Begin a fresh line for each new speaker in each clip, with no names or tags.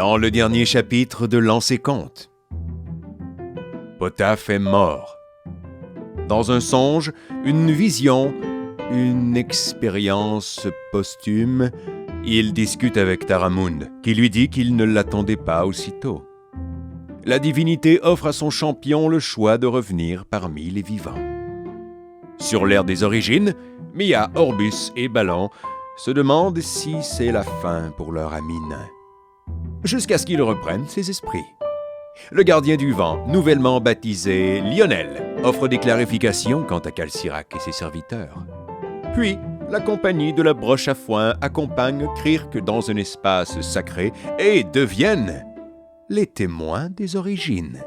Dans le dernier chapitre de Lancer Compte, Potaph est mort. Dans un songe, une vision, une expérience posthume, il discute avec Taramund, qui lui dit qu'il ne l'attendait pas aussitôt. La divinité offre à son champion le choix de revenir parmi les vivants. Sur l'ère des origines, Mia, Orbus et Ballon se demandent si c'est la fin pour leur ami nain. Jusqu'à ce qu'il reprenne ses esprits. Le gardien du vent, nouvellement baptisé Lionel, offre des clarifications quant à Calcirac et ses serviteurs. Puis, la compagnie de la broche à foin accompagne Kryrk dans un espace sacré et deviennent les témoins des origines.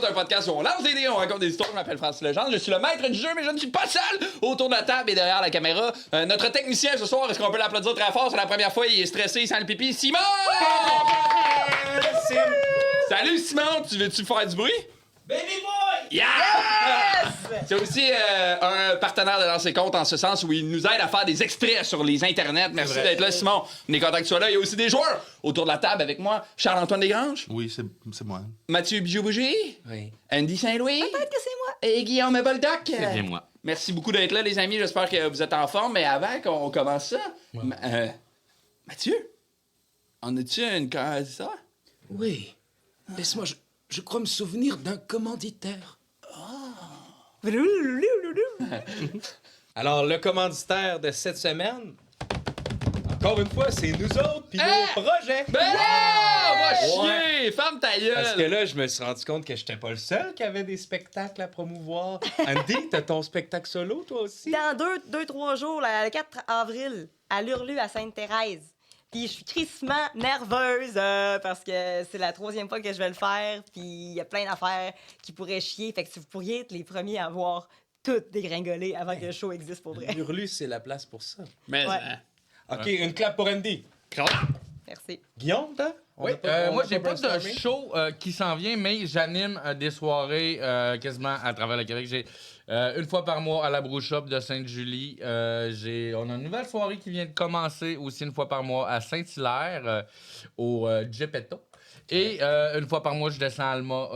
Un podcast où on lance des dés, on raconte des histoires. Je m'appelle Francis Legendre, je suis le maître du jeu, mais je ne suis pas seul autour de la table et derrière la caméra. Notre technicien ce soir, est-ce qu'on peut l'applaudir très fort? C'est la première fois, il est stressé, il sent le pipi. Simon! Salut Simon, tu veux-tu faire du bruit?
Baby boy!
Yeah! C'est aussi un partenaire de Lancer Compte en ce sens où il nous aide à faire des extraits sur les internets. Merci d'être là, Simon. On est content que tu sois là. Il y a aussi des joueurs autour de la table avec moi. Charles-Antoine Desgranges.
Oui, c'est moi.
Mathieu Bijou-Bougie.
Oui.
Andy Saint-Louis.
Peut-être que c'est moi.
Et Guillaume Boldoc.
C'est bien moi.
Merci beaucoup d'être là, les amis. J'espère que vous êtes en forme. Mais avant qu'on commence ça, Mathieu, en as-tu une ça?
Oui. Laisse-moi, je crois me souvenir d'un commanditaire.
Alors, le commanditaire de cette semaine, encore une fois, c'est nous autres pis nos projets.
Ben là! Va
Ouais.
chier! Ferme ta gueule!
Parce que là, je me suis rendu compte que j'étais pas le seul qui avait des spectacles à promouvoir. Andy, t'as ton spectacle solo, toi aussi?
Dans 2-3 jours, le 4 avril, à l'Hurlu à Sainte-Thérèse. Puis je suis crissement nerveuse parce que c'est la 3e fois que je vais le faire. Puis il y a plein d'affaires qui pourraient chier. Fait que si vous pourriez être les premiers à voir tout dégringoler avant que le show existe pour vrai.
Hurlu, c'est la place pour ça.
Mais,
Ouais.
OK, une clap pour Andy.
Merci.
Guillaume, toi?
Oui, moi j'ai pas de show qui s'en vient, mais j'anime des soirées quasiment à travers le Québec. J'ai une fois par mois à la Brew Shop de Sainte-Julie. On a une nouvelle soirée qui vient de commencer aussi une fois par mois à Saint-Hilaire au Geppetto. Et une fois par mois, je descends à Alma.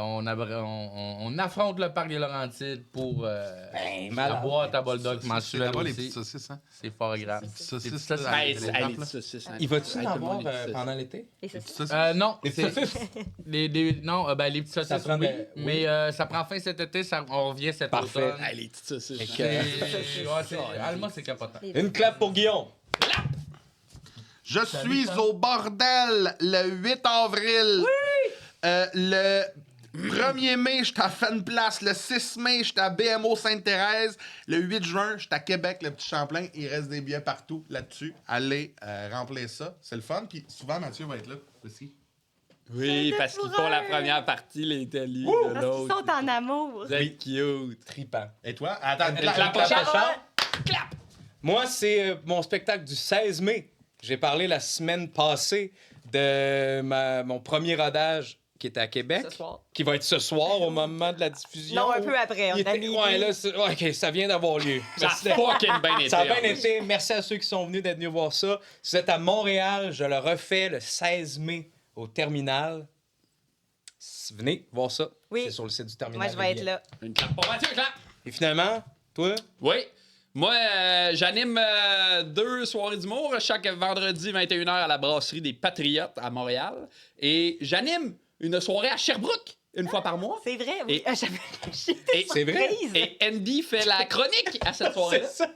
On affronte le parc des Laurentides pour la boîte à Boldoc mensuelle
Là-bas, les
aussi.
petites saucisses, hein?
C'est fort grave.
Saucisses,
Des petites saucisses.
Hey,
les
hey,
tapes,
les
là.
saucisses, hein.
Il va-tu
Hey,
en
tout le monde,
avoir
les saucisses.
pendant l'été?
Et ça,
Les petites
c'est-
saucisses.
Non,
Les saucisses?
les petites saucisses,
Ça prend
oui,
des- oui.
mais ça prend fin cet été, on revient cet
Parfait.
automne.
Hey, les petites saucisses.
Alma, c'est capotant.
Une clap pour Guillaume.
Je suis au bordel le 8 avril. Oui! Le 1er mai, j'étais à Fenplace. Le 6 mai, j'étais à BMO Sainte-Thérèse. Le 8 juin, j'étais à Québec, le Petit Champlain. Il reste des billets partout là-dessus. Allez remplir ça. C'est le fun. Puis souvent, Mathieu va être là aussi.
Oui, parce qu'ils font la première partie, les Télé de
Parce qu'ils
l'autre.
sont en amour.
Vous êtes cute.
Trippant.
Et toi? Attends, une
La
clap.
prochaine
Charles.
Clap!
Moi, c'est mon spectacle du 16 mai. J'ai parlé la semaine passée de mon premier rodage qui était à Québec.
Ce soir.
Qui va être ce soir au moment de la diffusion.
Non, un peu après. On
Il
a
était-
mis.
Ouais, là, OK, ça vient d'avoir lieu.
Ça a
Merci.
fucking bien été.
Ça a bien
en plus.
été. Merci à ceux qui sont venus d'être venus voir ça. Si vous êtes à Montréal, je le refais le 16 mai au Terminal. Venez voir ça.
Oui.
C'est sur le site du Terminal.
Moi, je vais être
Rivière.
là.
Une clap pour Mathieu, clap!
Et finalement, toi,
Oui. Moi, j'anime 2 soirées d'humour chaque vendredi 21h à la brasserie des Patriotes à Montréal. Et j'anime une soirée à Sherbrooke une fois par mois.
C'est vrai, oui.
Et- Et,
c'est vrai?
Surprise.
et Andy fait la chronique à cette soirée-là.
c'est ça.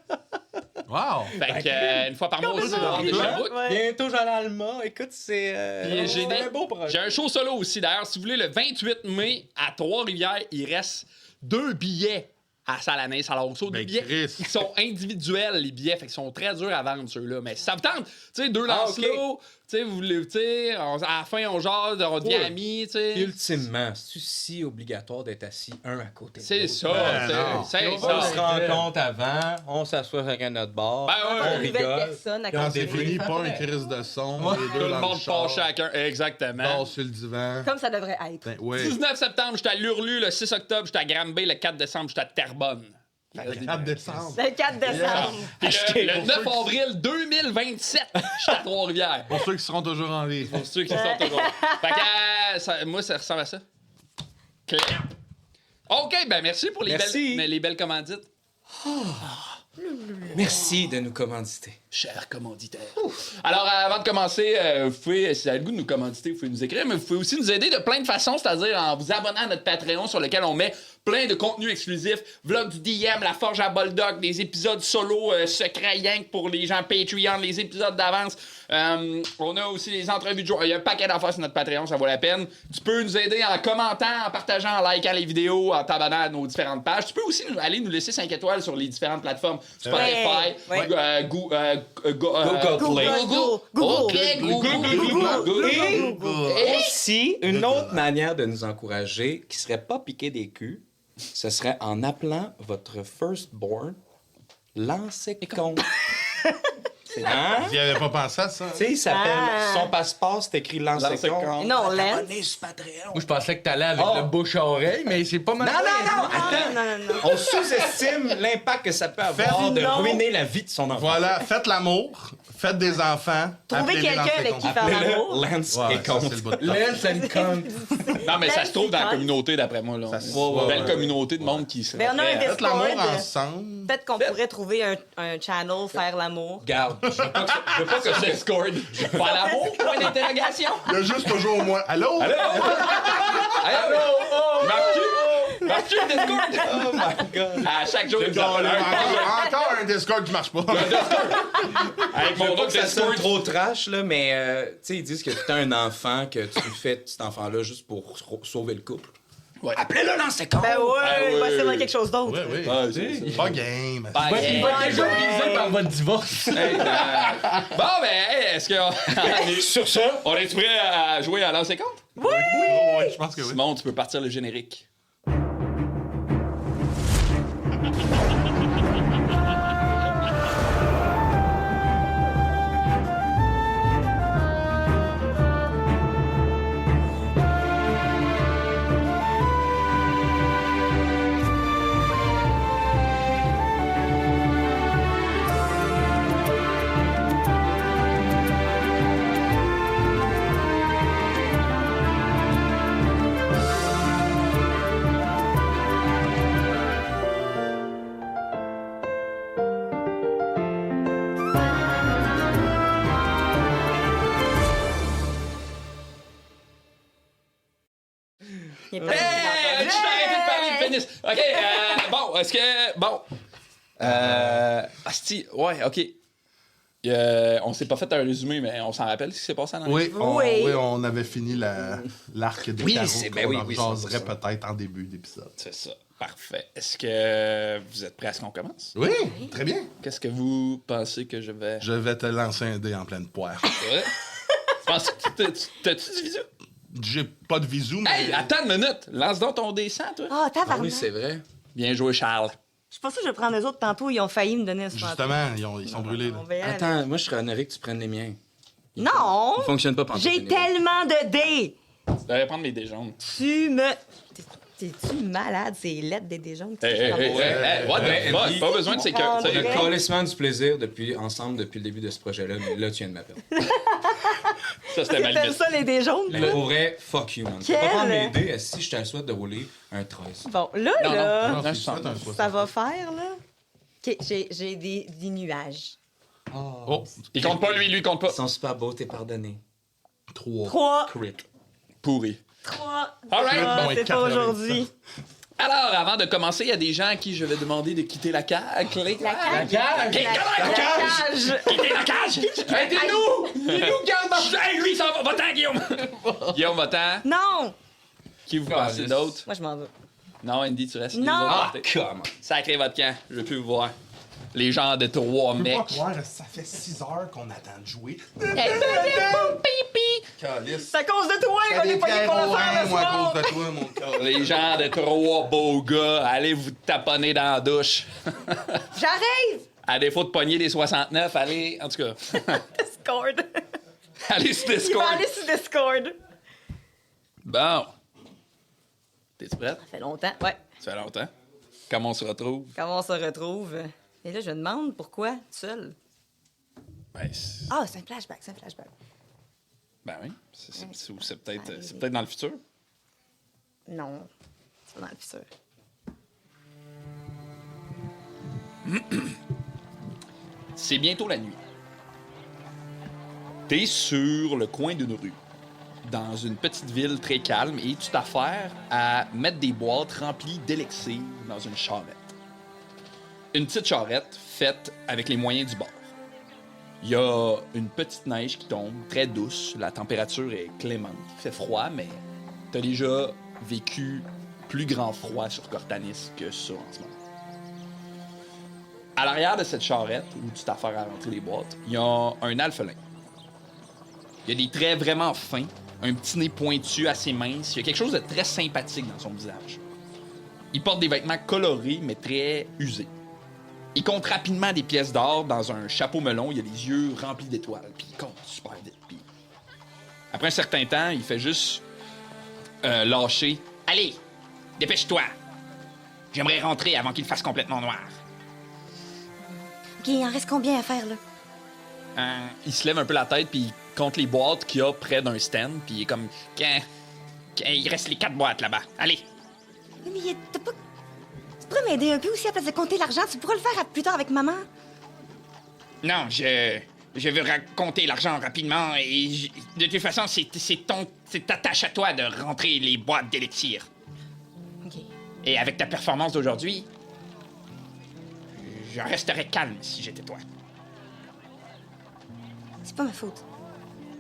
Wow!
Fait que, une fois par mois aussi, on rentre de Sherbrooke.
Ouais.
Bientôt, j'allais à Alma. Écoute, c'est
Puis j'ai
un beau projet.
J'ai un show solo aussi. D'ailleurs, si vous voulez, le 28 mai à Trois-Rivières, il reste 2 billets à Salanès. Alors, des
Ben,
billets,
Chris.
ils sont individuels, les billets. Fait qu'ils sont très durs à vendre, ceux-là. Mais si ça vous tente, tu sais, 2
Ah,
Lancelot, Tu sais, vous voulez, tu sais, à la fin, on jase, on devient
Ouais.
amis, tu sais.
Ultimement, c'est si obligatoire d'être assis un à côté de
C'est
l'autre?
ça,
non.
c'est
On
ça.
se rencontre avant, on s'assoit chacun à notre bar,
Ben ouais.
on
Une nouvelle
rigole.
personne à
Quand
côté.
c'est fini, pas un crise de son, les
Tout
deux
le
dans
monde
le char,
part chacun. Exactement.
dort sur le divan.
Comme ça devrait être.
Ben, ouais.
19 septembre, j'étais à Lurlu. Le 6 octobre, j'étais à Granby. Le 4 décembre, j'étais à Terrebonne.
4 décembre.
Le 4 décembre.
Puis le 9 avril 2027, j'étais à Trois-Rivières.
Pour ceux qui seront toujours en vie.
Pour ceux qui sont toujours. Fait que, moi, ça ressemble à ça. Clap. OK, ben merci pour
Merci.
les belles commandites.
Merci de nous commanditer.
Cher commanditaire. Alors, avant de commencer, vous pouvez, si vous avez le goût de nous commanditer, vous pouvez nous écrire, mais vous pouvez aussi nous aider de plein de façons, c'est-à-dire en vous abonnant à notre Patreon sur lequel on met plein de contenus exclusifs, vlog du DM, la forge à Boldoc, des épisodes solo secrets rien que pour les gens Patreon, les épisodes d'avance. On a aussi les entrevues de joueurs. Il y a un paquet d'affaires sur notre Patreon, ça vaut la peine. Tu peux nous aider en commentant, en partageant, en likant les vidéos, en t'abonnant à nos différentes pages. Tu peux aussi aller nous laisser 5 étoiles sur les différentes plateformes. Spotify,
Ouais.
Google Play.
OK, Google.
Et aussi, une autre manière de nous encourager, qui serait pas piquer des culs, ce serait en appelant votre firstborn Lancez compte. Hein?
J'y avais pas pensé à ça.
Tu sais, il s'appelle
Ah.
Son passeport, c'est écrit Lancez
Lancez
compte.
compte.
Non, Lance.
Moi, je pensais que t'allais avec
Oh.
le bouche-à-oreille, mais c'est pas mal.
Non, attends!
Non.
On sous-estime l'impact que ça peut avoir de
Non.
ruiner la vie de son enfant.
Voilà, faites l'amour, faites des enfants.
Trouvez
appelez-les
quelqu'un
dans ces
avec
comptes.
qui faire l'amour.
Lance
Ouais,
et
ça,
compte.
c'est le bout de temps.
Lance and cunt.
Non, mais ça se trouve dans la communauté, d'après moi. Là.
se-
Une belle
ouais.
communauté de monde qui se.
Ben, on a un
Faites l'amour
Discord.
ensemble.
Peut-être qu'on pourrait trouver un channel, faire l'amour.
Garde, je veux pas que
Sur Discord. Pas l'amour, point d'interrogation.
Il y a juste toujours moi. Allô?
Allô? Marque-tu le Discord?
Oh my God.
À chaque jour, il nous
Encore,
appelle
encore un Discord qui marche pas.
avec
Je veux
mon
pas
autre
que ça sonne
Discord.
trop trash, là, mais tu sais, ils disent que t'as un enfant, que tu fais cet enfant-là juste pour sauver le couple.
Ouais.
Appelez-le Lance et compte!
Ben ouais,
Ah
il va
ouais.
essayer de quelque chose d'autre.
Oui, oui.
Ouais, c'est ça.
Pas game.
Ben,
Il va être déjà brisé par votre divorce.
hey, bon, ben, hey, est-ce qu'on est...
Sur ça,
On est prêt à jouer à lancer compte?
Oui, je pense que oui.
Simon, tu peux partir le générique.
Il est pas
Hey, tu t'as arrêté de parler de pénis. OK, bon, est-ce que... Bon. Asti, ouais, OK. On s'est pas fait un résumé, mais on s'en rappelle ce qui s'est passé dans
Oui,
Oui.
on avait fini l'arc des
Oui,
tarots
c'est-
qu'on
ben oui,
en
oui,
jaserait
c'est ça.
peut-être en début d'épisode.
C'est ça. Parfait. Est-ce que vous êtes prêts à ce qu'on commence?
Oui, très bien.
Qu'est-ce que vous pensez que je vais...
Je vais te lancer un dé en pleine poire.
Ouais. Tu penses que t'as-tu du visu?
J'ai pas de visou, mais...
Hey, attends une minute. Lance donc ton dessin, toi.
Ah,
ah
tabarnak.
oui, c'est vrai.
Bien joué, Charles.
Je suis pas sûre que je vais prendre les autres tantôt. Ils ont failli me donner ce
Justement, ils sont brûlés. là.
On va y aller.
Attends, moi, je serais honoré que tu prennes les miens.
Non!
Ils fonctionnent pas pendant
J'ai tellement de dés!
Tu devrais prendre mes dés jaunes.
Tu me... T'es-tu malade? C'est lettres des dés jaunes.
What the fuck? Pas besoin de sécurité.
Le calissement du plaisir depuis le début de ce projet-là, mais là, tu viens de m'appeler.
Ça, c'était ma
T'aimes
limite.
ça, les dés jaunes?
Mais pour vrai, fuck you, man. Tu peux pas
Quel?
prendre mes dés si je te souhaite de rouler un 13.
Bon, là,
Non,
là,
non.
Tu souhaites un soixante.
ça va faire, là. OK, j'ai des nuages.
Oh,
Il compte pas, lui compte pas.
Ils sont super beaux, t'es pardonné.
3.
3.
Crit.
Pourri.
3.
All right,
bon,
C'est pas
80.
aujourd'hui.
Alors, avant de commencer, il y a des gens à qui je vais demander de quitter la cage.
La cage. La
La
cage.
Quittez la cage! Aidez-nous! Dis-nous, Guillaume! Hey, lui, il s'en va! Va-t'en, Guillaume! Guillaume, va-t'en.
Non!
Qui vous pensez d'autre?
Moi, je m'en vais.
Non, Andy, tu restes.
Non.
Les autres,
Ah,
partez.
come on.
Sacrez votre camp. Je veux plus vous voir. Les gens de 3
Je peux pas
mecs.
croire, ça fait 6 heures qu'on attend de jouer. Calice.
C'est à cause de toi
J'ai
qu'on est
des
payé
pierres
pour
au
le faire
rein,
le
moi, à
soir.
cause de toi, mon cœur.
Les gens de 3 beaux gars, allez vous taponner dans la douche.
J'arrive!
À défaut de pogner des 69, allez, en tout cas,
Discord.
allez sur
Il va
Discord.
aller sur Discord.
Bon. T'es-tu prête?
Ça fait longtemps, ouais.
Ça fait longtemps. Comment on se retrouve?
Comment on se retrouve? Et là, je me demande pourquoi, tout seul.
Ben, c'est
Ah, c'est un flashback, c'est un flashback.
ben oui. C'est peut-être dans le futur.
Non, c'est pas dans le futur.
C'est bientôt la nuit. T'es sur le coin d'une rue, dans une petite ville très calme, et tu t'affaires à mettre des boîtes remplies d'élixir dans une charrette. Une petite charrette faite avec les moyens du bord. Il y a une petite neige qui tombe, très douce, la température est clémente, il fait froid, mais t'as déjà vécu plus grand froid sur Cortanis que ça en ce moment. À l'arrière de cette charrette, où tu t'affaires à rentrer les boîtes, il y a un alphelin. Il y a des traits vraiment fins, un petit nez pointu assez mince. Il y a quelque chose de très sympathique dans son visage. Il porte des vêtements colorés, mais très usés. Il compte rapidement des pièces d'or dans un chapeau melon. Il a les yeux remplis d'étoiles, puis il compte super vite. Puis... Après un certain temps, il fait juste lâcher. « Allez, dépêche-toi! J'aimerais rentrer avant qu'il fasse complètement noir. »
OK, il en reste combien à faire, là?
Il se lève un peu la tête, puis il compte les boîtes qu'il y a près d'un stand, puis il est comme... Il reste les 4 boîtes là-bas. Allez!
Mais t'as pas... Tu pourrais m'aider un peu aussi à place de compter l'argent? Tu pourras le faire plus tard avec maman?
Non, je veux raconter l'argent rapidement, et de toute façon, c'est ta tâche à toi de rentrer les boîtes d'élixir.
OK.
Et avec ta performance d'aujourd'hui, je resterais calme si j'étais toi.
C'est pas ma faute.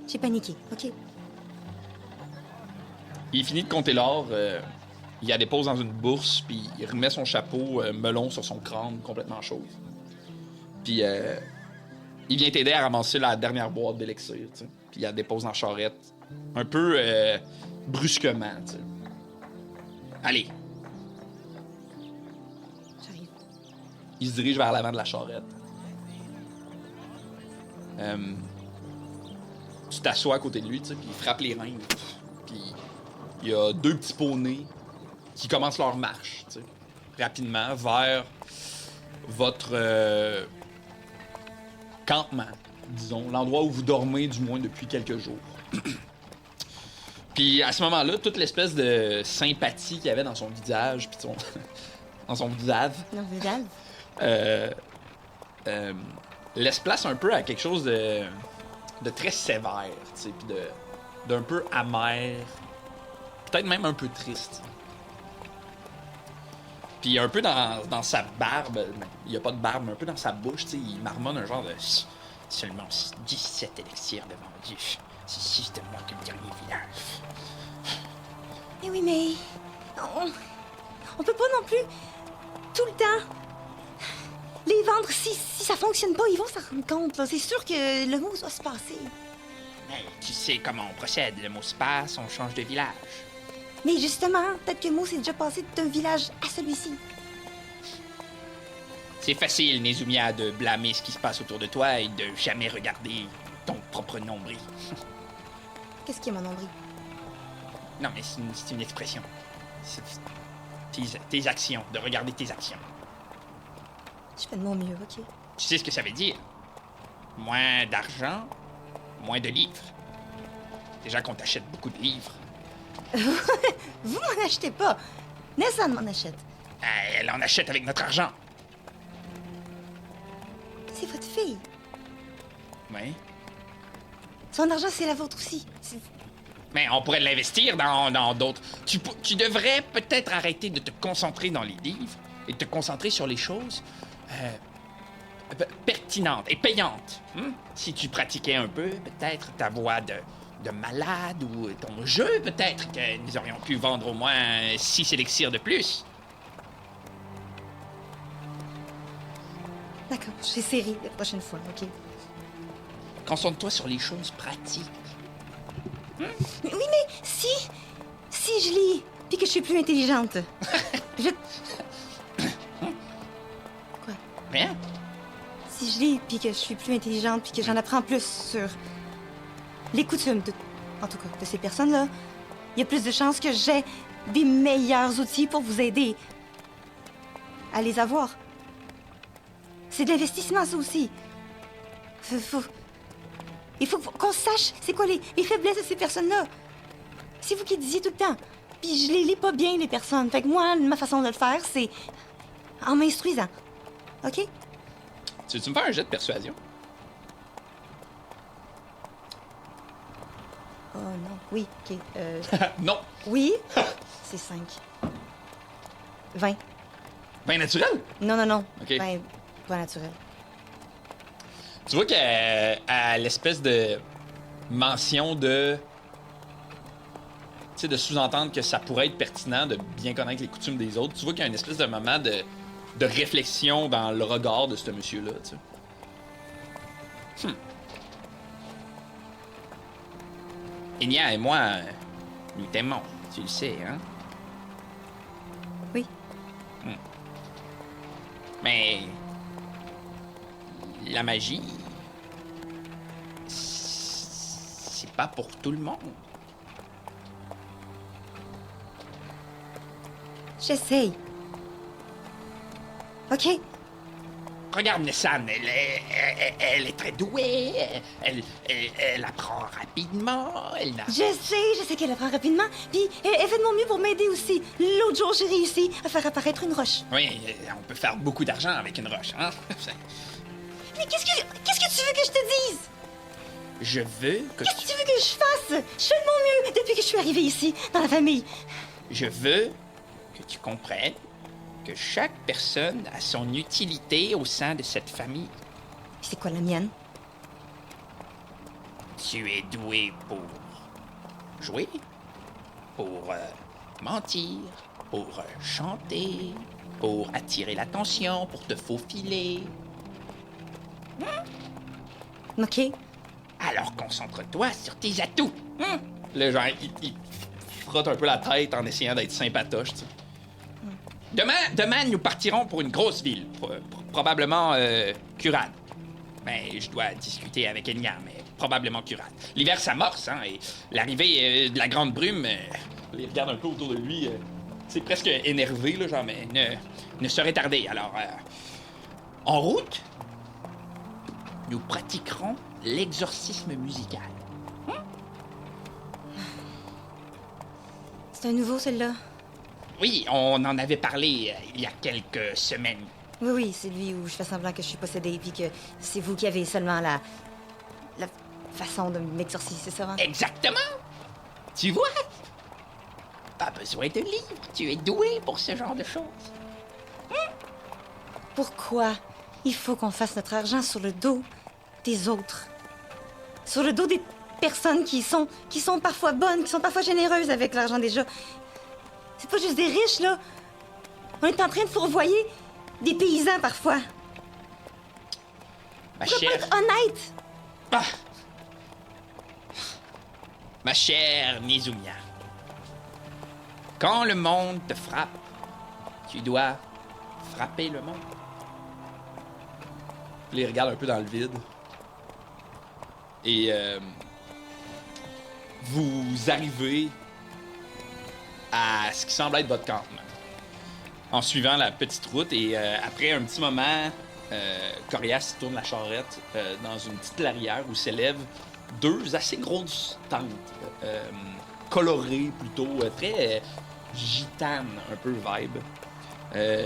J'ai paniqué, OK?
Il finit de compter l'or, il la dépose dans une bourse, puis il remet son chapeau melon sur son crâne, complètement chauve. Puis il vient t'aider à ramasser la dernière boîte d'élixir, tu sais. Puis il la dépose dans la charrette, un peu brusquement, tu sais. Allez,
J'arrive.
il se dirige vers l'avant de la charrette. Tu t'assois à côté de lui, tu sais, puis il frappe les reins. Puis il y a 2 petits poneys qui commencent leur marche, tu sais, rapidement vers votre campement, disons, l'endroit où vous dormez du moins depuis quelques jours. Puis à ce moment-là, toute l'espèce de sympathie qu'il y avait dans son visage, puis dans son visage,
Non, Vidal?
laisse place un peu à quelque chose de très sévère, tu sais, puis d'un peu amer, peut-être même un peu triste. Puis un peu dans sa barbe, il y a pas de barbe, mais un peu dans sa bouche, tu sais, il marmonne un genre de seulement 17 élixirs de vendus. C'est justement que le dernier village.
Eh oui, mais... On peut pas non plus tout le temps les vendre. Si ça fonctionne pas, ils vont s'en rendre compte, là. C'est sûr que le mot va se passer.
Mais tu sais comment on procède, le mot se passe, on change de village.
Mais justement, peut-être que le mot s'est déjà passé d'un village à celui-ci.
C'est facile, Nezumia, de blâmer ce qui se passe autour de toi et de jamais regarder ton propre nombril.
Qu'est-ce qui est mon nombril?
Non, mais c'est une expression. C'est tes actions, de regarder tes actions.
Je fais de mon mieux, OK?
Tu sais ce que ça veut dire? Moins d'argent, moins de livres. Déjà qu'on t'achète beaucoup de livres.
Vous m'en achetez pas. Nessan m'en achète.
Elle en achète avec notre argent.
C'est votre fille.
Oui.
Son argent, c'est la vôtre aussi.
Mais on pourrait l'investir dans d'autres. Tu devrais peut-être arrêter de te concentrer dans les livres et te concentrer sur les choses pertinentes et payantes. Si tu pratiquais un peu, peut-être ta voix de malade ou ton jeu, peut-être que nous aurions pu vendre au moins 6 élixirs de plus.
D'accord, j'essaierai la prochaine fois, OK?
Concentre-toi sur les choses pratiques.
Mais oui, mais si je lis, puis que je suis plus intelligente, je... Quoi?
Rien?
Si je lis, puis que je suis plus intelligente, puis que j'en apprends plus sur les coutumes, en tout cas, de ces personnes-là, il y a plus de chances que j'ai des meilleurs outils pour vous aider à les avoir. C'est de l'investissement, ça aussi. Il faut qu'on sache c'est quoi les faiblesses de ces personnes-là. C'est vous qui le disiez tout le temps. Puis je les lis pas bien, les personnes. Fait que moi, ma façon de le faire, c'est en m'instruisant. OK?
Tu veux-tu me faire un jet de persuasion?
Oh non. Oui, OK.
Non.
Oui, c'est 5. 20.
Ben naturel.
Non.
OK.
20, pas naturel.
Tu vois qu'à l'espèce de mention de... Tu sais, de sous-entendre que ça pourrait être pertinent de bien connaître les coutumes des autres, tu vois qu'il y a une espèce de moment de réflexion dans le regard de ce monsieur-là, tu sais. Enya et moi, nous t'aimons, tu le sais, hein?
Oui.
Mais... la magie... c'est pas pour tout le monde.
J'essaye. OK?
Regarde Nessan, elle est très douée, elle apprend rapidement, elle n'a...
Je sais qu'elle apprend rapidement. Puis elle fait de mon mieux pour m'aider aussi. L'autre jour, j'ai réussi à faire apparaître une roche.
Oui, on peut faire beaucoup d'argent avec une roche, hein?
Mais qu'est-ce que tu veux que je te dise?
Je veux que
Qu'est-ce que tu veux que je fasse? Je fais de mon mieux depuis que je suis arrivée ici, dans la famille.
Je veux que tu comprennes que chaque personne a son utilité au sein de cette famille.
C'est quoi la mienne?
Tu es doué pour jouer, pour mentir, pour chanter, pour attirer l'attention, pour te faufiler.
OK.
Alors concentre-toi sur tes atouts. Le genre, il frotte un peu la tête en essayant d'être sympatoche, tu sais. Demain, nous partirons pour une grosse ville, probablement Curad. Mais je dois discuter avec Enya, mais probablement Curad. L'hiver s'amorce, hein, et l'arrivée de la grande brume, il regarde un peu autour de lui, c'est presque énervé, là, genre, mais ne saurait tarder. Alors, en route, nous pratiquerons l'exorcisme musical.
C'est un nouveau, celle-là.
Oui, on en avait parlé il y a quelques semaines.
Oui, c'est lui où je fais semblant que je suis possédée, puis que c'est vous qui avez seulement la façon de m'exorciser, c'est ça, hein?
Exactement! Tu vois? Pas besoin de livre, tu es doué pour ce genre de choses.
Pourquoi il faut qu'on fasse notre argent sur le dos des autres? Sur le dos des personnes qui sont parfois bonnes, qui sont parfois généreuses avec l'argent déjà. C'est pas juste des riches, là. On est en train de fourvoyer des paysans, parfois.
Ma
On peut pas
chère...
être honnête.
Ah! Ma chère Nizumia, quand le monde te frappe, tu dois frapper le monde. Puis il regarde un peu dans le vide. Et vous arrivez à ce qui semble être votre campement. En suivant la petite route, et après un petit moment, Corias tourne la charrette dans une petite clairière où s'élèvent deux assez grosses tentes, colorées plutôt, très gitanes, un peu vibe.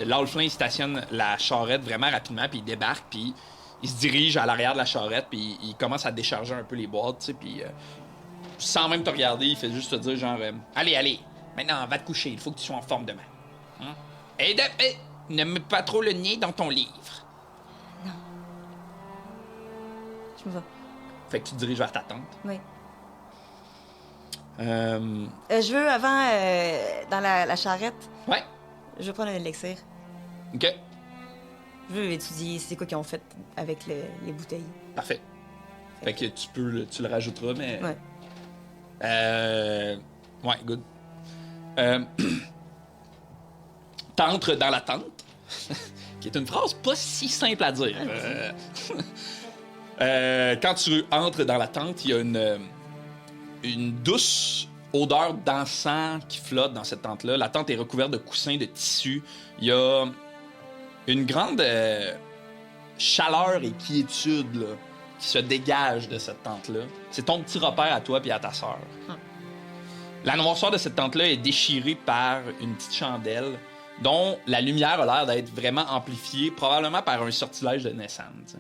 L'Alflin stationne la charrette vraiment rapidement, puis il débarque, puis il se dirige à l'arrière de la charrette, puis il commence à décharger un peu les boîtes, tu sais, puis sans même te regarder, il fait juste te dire genre allez, maintenant va te coucher, il faut que tu sois en forme demain. Hein? Et ne mets pas trop le nez dans ton livre.
Je me vais.
Fait que tu te diriges vers ta tante.
Oui.
Euh...
Je veux, avant, dans la charrette,
Ouais.
je veux prendre un élixir.
OK.
Je veux étudier c'est quoi qu'ils ont fait avec les bouteilles.
Parfait. Fait que tu le rajouteras, mais...
Ouais.
Ouais, good. T'entres dans la tente, qui est une phrase pas si simple à dire. Quand tu entres dans la tente, il y a une douce odeur d'encens qui flotte dans cette tente-là. La tente est recouverte de coussins de tissu. Il y a une grande chaleur et quiétude là, qui se dégage de cette tente-là. C'est ton petit repère à toi et à ta sœur. La noirceur de cette tente-là est déchirée par une petite chandelle dont la lumière a l'air d'être vraiment amplifiée, probablement par un sortilège de Nessan. T'sais.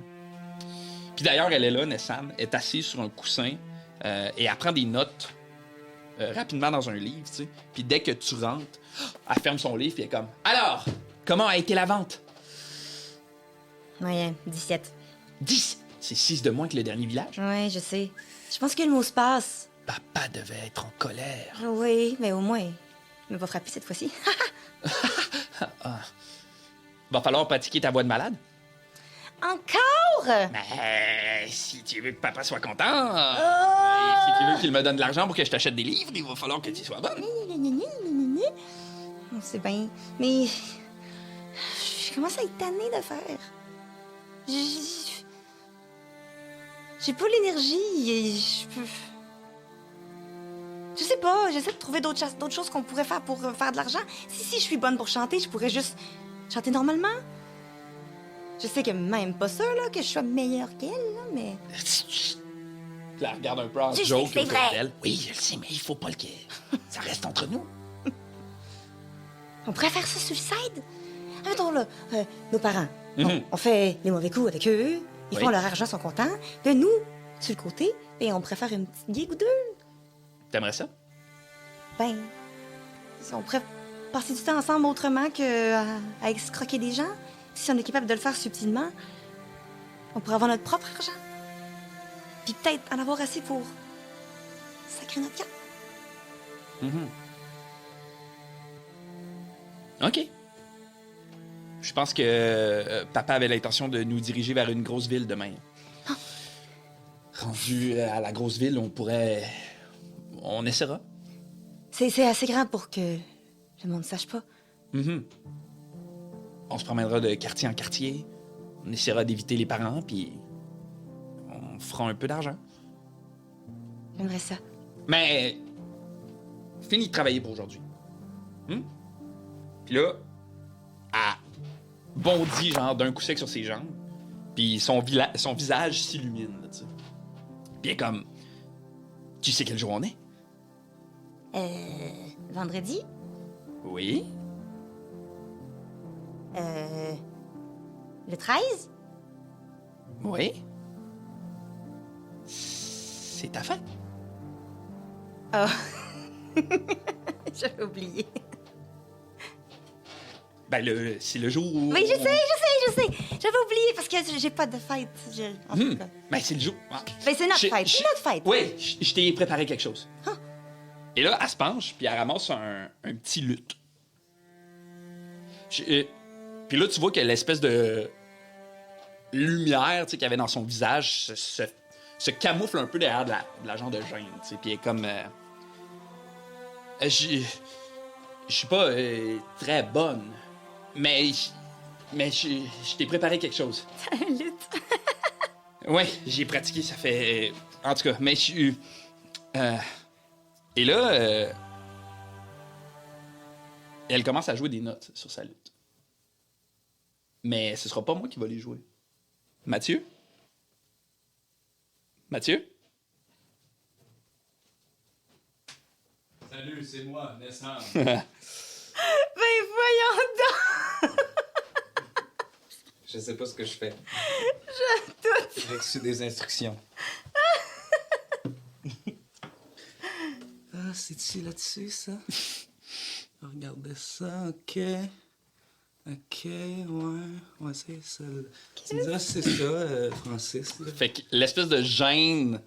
Puis d'ailleurs, elle est là, Nessan, est assise sur un coussin et elle prend des notes rapidement dans un livre. T'sais. Puis dès que tu rentres, elle ferme son livre et elle est comme « Alors, comment a été la vente? »
Ouais, 17.
10! C'est 6 de moins que le dernier village.
Ouais, je sais. Je pense que le mot se passe.
Papa devait être en colère.
Oui, mais au moins, il m'a pas frappé cette fois-ci.
Va falloir pratiquer ta voix de malade.
Encore?
Mais si tu veux que papa soit content, et si tu veux qu'il me donne de l'argent pour que je t'achète des livres, il va falloir que tu sois bonne.
On sait bien, mais je commence à être tannée de faire. J'ai pas l'énergie et je sais pas, j'essaie de trouver d'autres choses qu'on pourrait faire pour faire de l'argent. Si je suis bonne pour chanter, je pourrais juste chanter normalement. Je sais que même pas ça, là, que je sois meilleure qu'elle, là, mais...
Je la regarde un peu en
Je sais
joke
que c'est
autour
vrai.
d'elle. Oui, je le sais, mais il faut pas le que ça reste entre nous.
On pourrait faire ça sur le side. Mettons, là, nos parents.
Mhm.
On fait les mauvais coups avec eux, ils
Oui.
font leur argent, sont contents. Puis nous, sur le côté, et on pourrait faire une petite gig ou deux.
T'aimerais ça?
Ben, on pourrait passer du temps ensemble autrement à escroquer des gens. Si on est capable de le faire subtilement, on pourrait avoir notre propre argent. Puis peut-être en avoir assez pour sacrer notre camp.
OK. Je pense que papa avait l'intention de nous diriger vers une grosse ville demain. Rendu à la grosse ville, on essaiera.
C'est assez grand pour que le monde ne sache pas.
Mhm. On se promènera de quartier en quartier. On essaiera d'éviter les parents, puis on fera un peu d'argent.
J'aimerais ça.
Mais fini de travailler pour aujourd'hui. Puis là, elle bondit genre d'un coup sec sur ses jambes, puis son visage s'illumine, là, tu sais. Puis elle est comme, tu sais quel jour on est?
Vendredi?
Oui.
Le 13?
Oui. C'est ta fête.
Ah. J'avais oublié.
Ben, c'est le jour où...
Oui, je sais. J'avais oublié parce que j'ai pas de fête. En tout cas.
Ben, c'est le jour... Ah.
Ben, c'est notre fête. C'est notre fête.
Oui, je t'ai préparé quelque chose.
Ah.
Et là, elle se penche, puis elle ramasse un petit luth. Puis là, tu vois que l'espèce de lumière qu'il y avait dans son visage se camoufle un peu derrière de la genre de gêne. Puis elle est comme... Je suis pas très bonne, mais je t'ai préparé quelque chose.
Lutte.
Ouais, j'ai pratiqué, ça fait... en tout cas, mais et là, elle commence à jouer des notes sur sa lutte. Mais ce sera pas moi qui va les jouer. Mathieu? Mathieu?
Salut, c'est moi, Nessan.
Ben, voyons donc!
Je sais pas ce que je fais.
Tout.
J'ai reçu des instructions. Ah, c'est-tu là-dessus, ça? Regardez ça, OK. OK, ouais, c'est ça. Tu me diras si c'est ça, Francis. Là.
Fait que l'espèce de gêne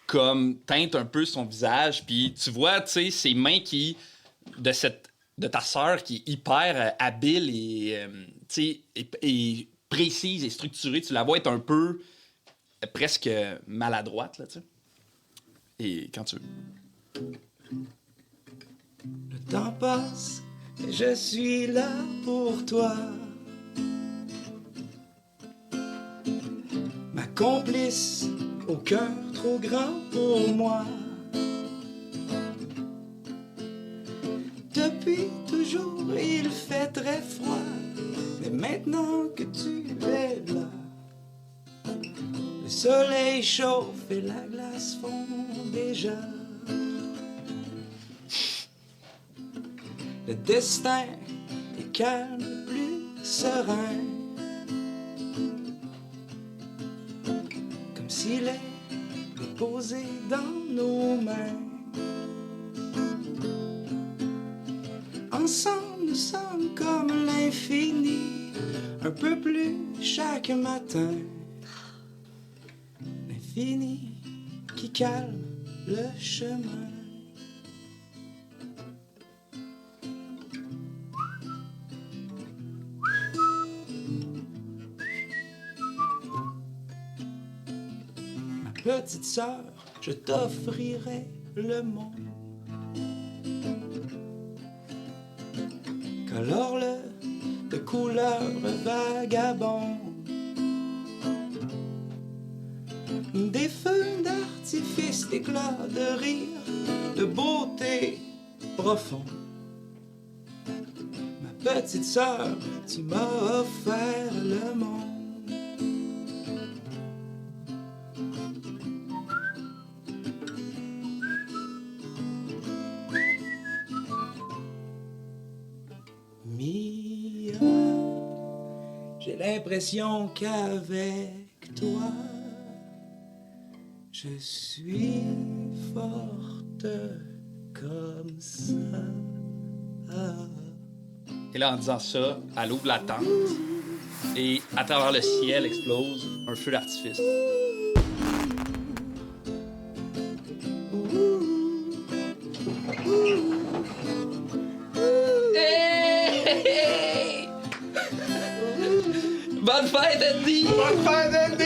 comme teinte un peu son visage, puis tu vois, tu sais, ses mains qui... de ta sœur qui est hyper habile et, tu sais, est précise et structurée. Tu la vois être un peu, presque maladroite, là, tu sais. Et quand tu veux.
Le temps passe et je suis là pour toi. Ma complice au cœur trop grand pour moi. Depuis toujours il fait très froid, mais maintenant que tu es là, le soleil chauffe et la glace fond déjà. Le destin est calme, plus serein, comme s'il est déposé dans nos mains. Ensemble, nous sommes comme l'infini, un peu plus chaque matin. L'infini qui calme le chemin. Ma petite sœur, je t'offrirai le monde. Colore-le de couleurs vagabondes. Des feux d'artifice, d'éclats de rire, de beauté profonde. Ma petite sœur, tu m'as offert le monde. Mia, j'ai l'impression qu'avec toi, je suis forte comme ça.
Et là, en disant ça, elle ouvre la tente et à travers le ciel explose un feu d'artifice. Hey! Bonne fête, Andy!
Bonne fête, Andy!